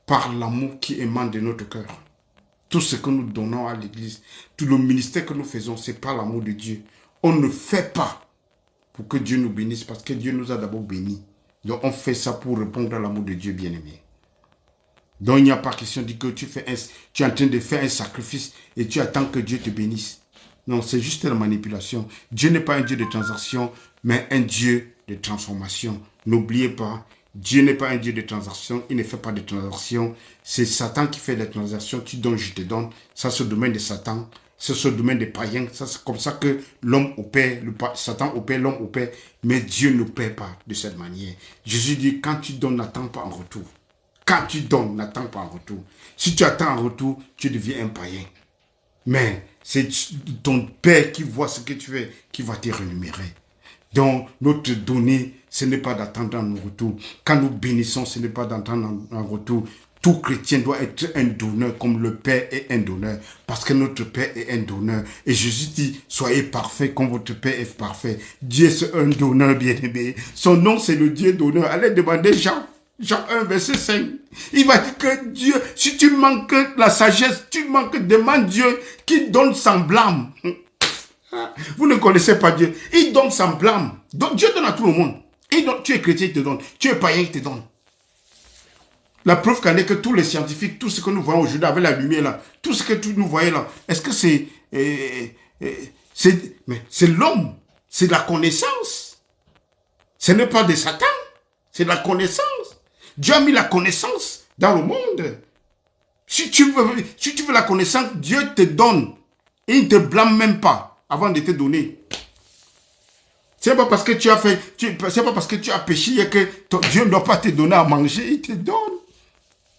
par l'amour qui émane de notre cœur. Tout ce que nous donnons à l'église, tout le ministère que nous faisons, c'est par l'amour de Dieu. On ne fait pas pour que Dieu nous bénisse, parce que Dieu nous a d'abord bénis. Donc on fait ça pour répondre à l'amour de Dieu bien-aimé. Donc il n'y a pas question de dire que tu es en train de faire un sacrifice et tu attends que Dieu te bénisse. Non, c'est juste la manipulation. Dieu n'est pas un Dieu de transaction, mais un Dieu de transformation. N'oubliez pas, Dieu n'est pas un Dieu de transaction, il ne fait pas de transaction. C'est Satan qui fait les transactions, tu donnes, je te donne. Ça, c'est le domaine de Satan, c'est le domaine des païens. Ça, c'est comme ça que l'homme opère, Satan opère, l'homme opère. Mais Dieu ne paie pas de cette manière. Jésus dit, quand tu donnes, n'attends pas en retour. Quand tu donnes, n'attends pas en retour. Si tu attends en retour, tu deviens un païen. Mais c'est ton Père qui voit ce que tu fais, qui va te rémunérer. Donc, notre donnée, ce n'est pas d'attendre un retour. Quand nous bénissons, ce n'est pas d'attendre un retour. Tout chrétien doit être un donneur, comme le Père est un donneur. Parce que notre Père est un donneur. Et Jésus dit, soyez parfaits comme votre Père est parfait. Dieu, c'est un donneur bien-aimé. Son nom, c'est le Dieu donneur. Allez demander Jean 1, verset 5. Il va dire que Dieu, si tu manques la sagesse, demande Dieu qui donne sans blâme. Vous ne connaissez pas Dieu. Il donne sans blâme. Donc Dieu donne à tout le monde. Tu es chrétien, il te donne. Tu es païen, il te donne. La preuve qu'en est que tous les scientifiques, tout ce que nous voyons aujourd'hui avec la lumière là, tout ce que nous voyons là, est-ce que c'est l'homme, c'est de la connaissance. Ce n'est pas de Satan, c'est de la connaissance. Dieu a mis la connaissance dans le monde. Si tu veux la connaissance, Dieu te donne. Et il ne te blâme même pas avant de te donner. C'est pas parce que tu as fait, c'est pas parce que tu as péché que Dieu ne doit pas te donner à manger, il te donne.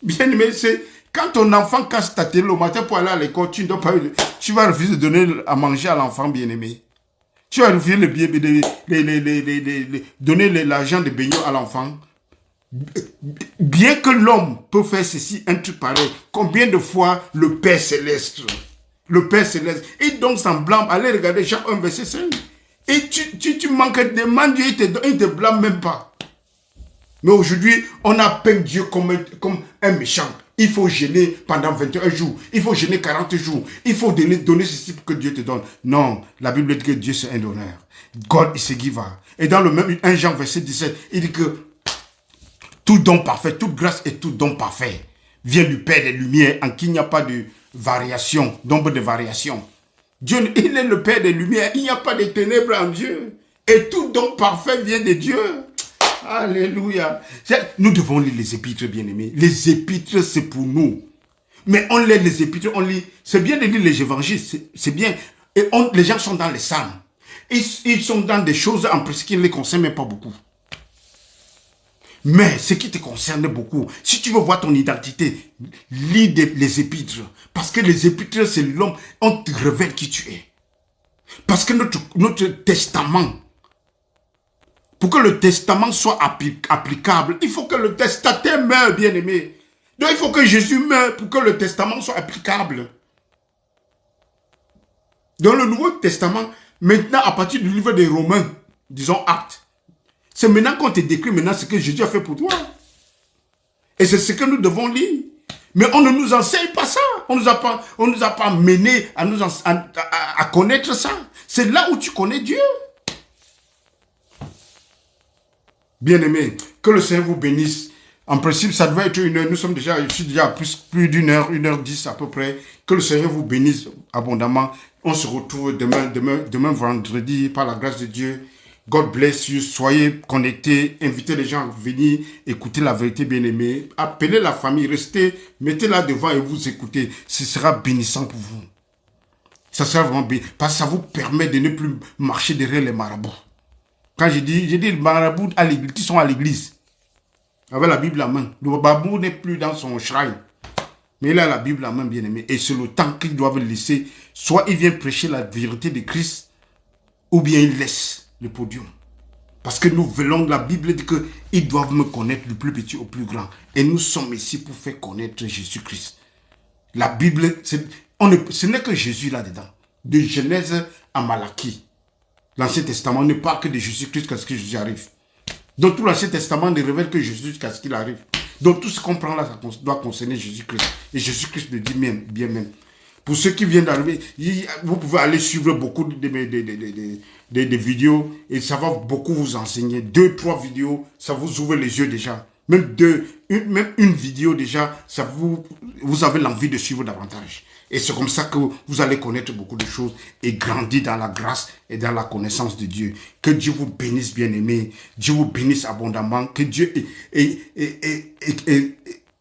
Bien aimé, c'est quand ton enfant casse ta télé le matin pour aller à l'école, tu vas refuser de donner à manger à l'enfant bien aimé. Tu vas refuser donner l'argent de baignoire à l'enfant. Bien que l'homme peut faire ceci, un truc pareil, combien de fois le Père Céleste, il donne sans blâme. Allez regarder Jean 1, verset 5. Et tu manques de demande, Dieu, il te blâme même pas. Mais aujourd'hui, on appelle Dieu comme un méchant. Il faut jeûner pendant 21 jours. Il faut jeûner 40 jours. Il faut donner ceci pour que Dieu te donne. Non, la Bible dit que Dieu c'est un donneur. God is a giver. Et dans le même 1 Jean verset 17, il dit que tout don parfait, toute grâce et tout don parfait vient du Père des Lumières, en qui il n'y a pas de variation, d'ombre de variation. Dieu, il est le Père des Lumières, il n'y a pas de ténèbres en Dieu. Et tout don parfait vient de Dieu. Alléluia. Nous devons lire les épîtres, bien-aimés. Les épîtres, c'est pour nous. Mais on lit les épîtres, on lit. C'est bien de lire les évangiles, c'est bien. Et les gens sont dans les psaumes. Ils sont dans des choses en principe qui ne les concernent même pas beaucoup. Mais ce qui te concerne beaucoup, si tu veux voir ton identité, lis les épîtres. Parce que les épîtres, c'est l'homme, on te révèle qui tu es. Parce que notre testament Pour que le testament soit applicable, il faut que le testataire meure, bien-aimé. Donc il faut que Jésus meure pour que le testament soit applicable. Dans le Nouveau Testament, maintenant, à partir du livre des Romains, disons Actes, c'est maintenant qu'on te décrit maintenant ce que Jésus a fait pour toi. Et c'est ce que nous devons lire. Mais on ne nous enseigne pas ça. On ne nous a pas mené à connaître ça. C'est là où tu connais Dieu. Bien-aimés, que le Seigneur vous bénisse. En principe, ça devait être une heure. Nous sommes déjà, je suis déjà à plus d'une heure, 1h10 à peu près. Que le Seigneur vous bénisse abondamment. On se retrouve demain vendredi, par la grâce de Dieu. God bless you. Soyez connectés. Invitez les gens à venir écouter la vérité, bien-aimée. Appelez la famille. Restez, mettez-la devant et vous écoutez. Ce sera bénissant pour vous. Ça sera vraiment bénissant. Parce que ça vous permet de ne plus marcher derrière les marabouts. Quand j'ai dit les marabouts à l'église, qui sont à l'église, avec la Bible à main. Le babou n'est plus dans son shrine. Mais il a la Bible à main, bien-aimé. Et c'est le temps qu'ils doivent laisser. Soit il vient prêcher la vérité de Christ, ou bien il laisse le podium. Parce que nous voulons, la Bible dit qu'ils doivent me connaître du plus petit au plus grand. Et nous sommes ici pour faire connaître Jésus-Christ. La Bible, ce n'est que Jésus là-dedans. De Genèse à Malachie. L'Ancien Testament ne parle que de Jésus-Christ quand Jésus arrive. Donc tout l'Ancien Testament ne révèle que Jésus jusqu'à ce qu'il arrive. Donc tout ce qu'on prend là, ça doit concerner Jésus-Christ. Et Jésus-Christ le dit bien même. Pour ceux qui viennent d'arriver, vous pouvez aller suivre beaucoup de vidéos et ça va beaucoup vous enseigner. 2, 3 vidéos, ça vous ouvre les yeux déjà. Même une vidéo déjà, vous avez l'envie de suivre davantage. Et c'est comme ça que vous allez connaître beaucoup de choses et grandir dans la grâce et dans la connaissance de Dieu. Que Dieu vous bénisse, bien-aimés. Dieu vous bénisse abondamment. Que Dieu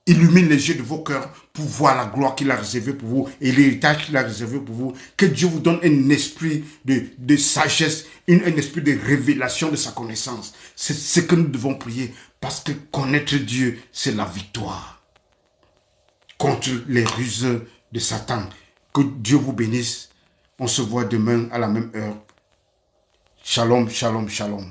illumine les yeux de vos cœurs pour voir la gloire qu'il a réservée pour vous et l'héritage qu'il a réservé pour vous. Que Dieu vous donne un esprit de sagesse, un esprit de révélation de sa connaissance. C'est ce que nous devons prier parce que connaître Dieu, c'est la victoire contre les ruses de Satan. Que Dieu vous bénisse. On se voit demain à la même heure. Shalom, shalom, shalom.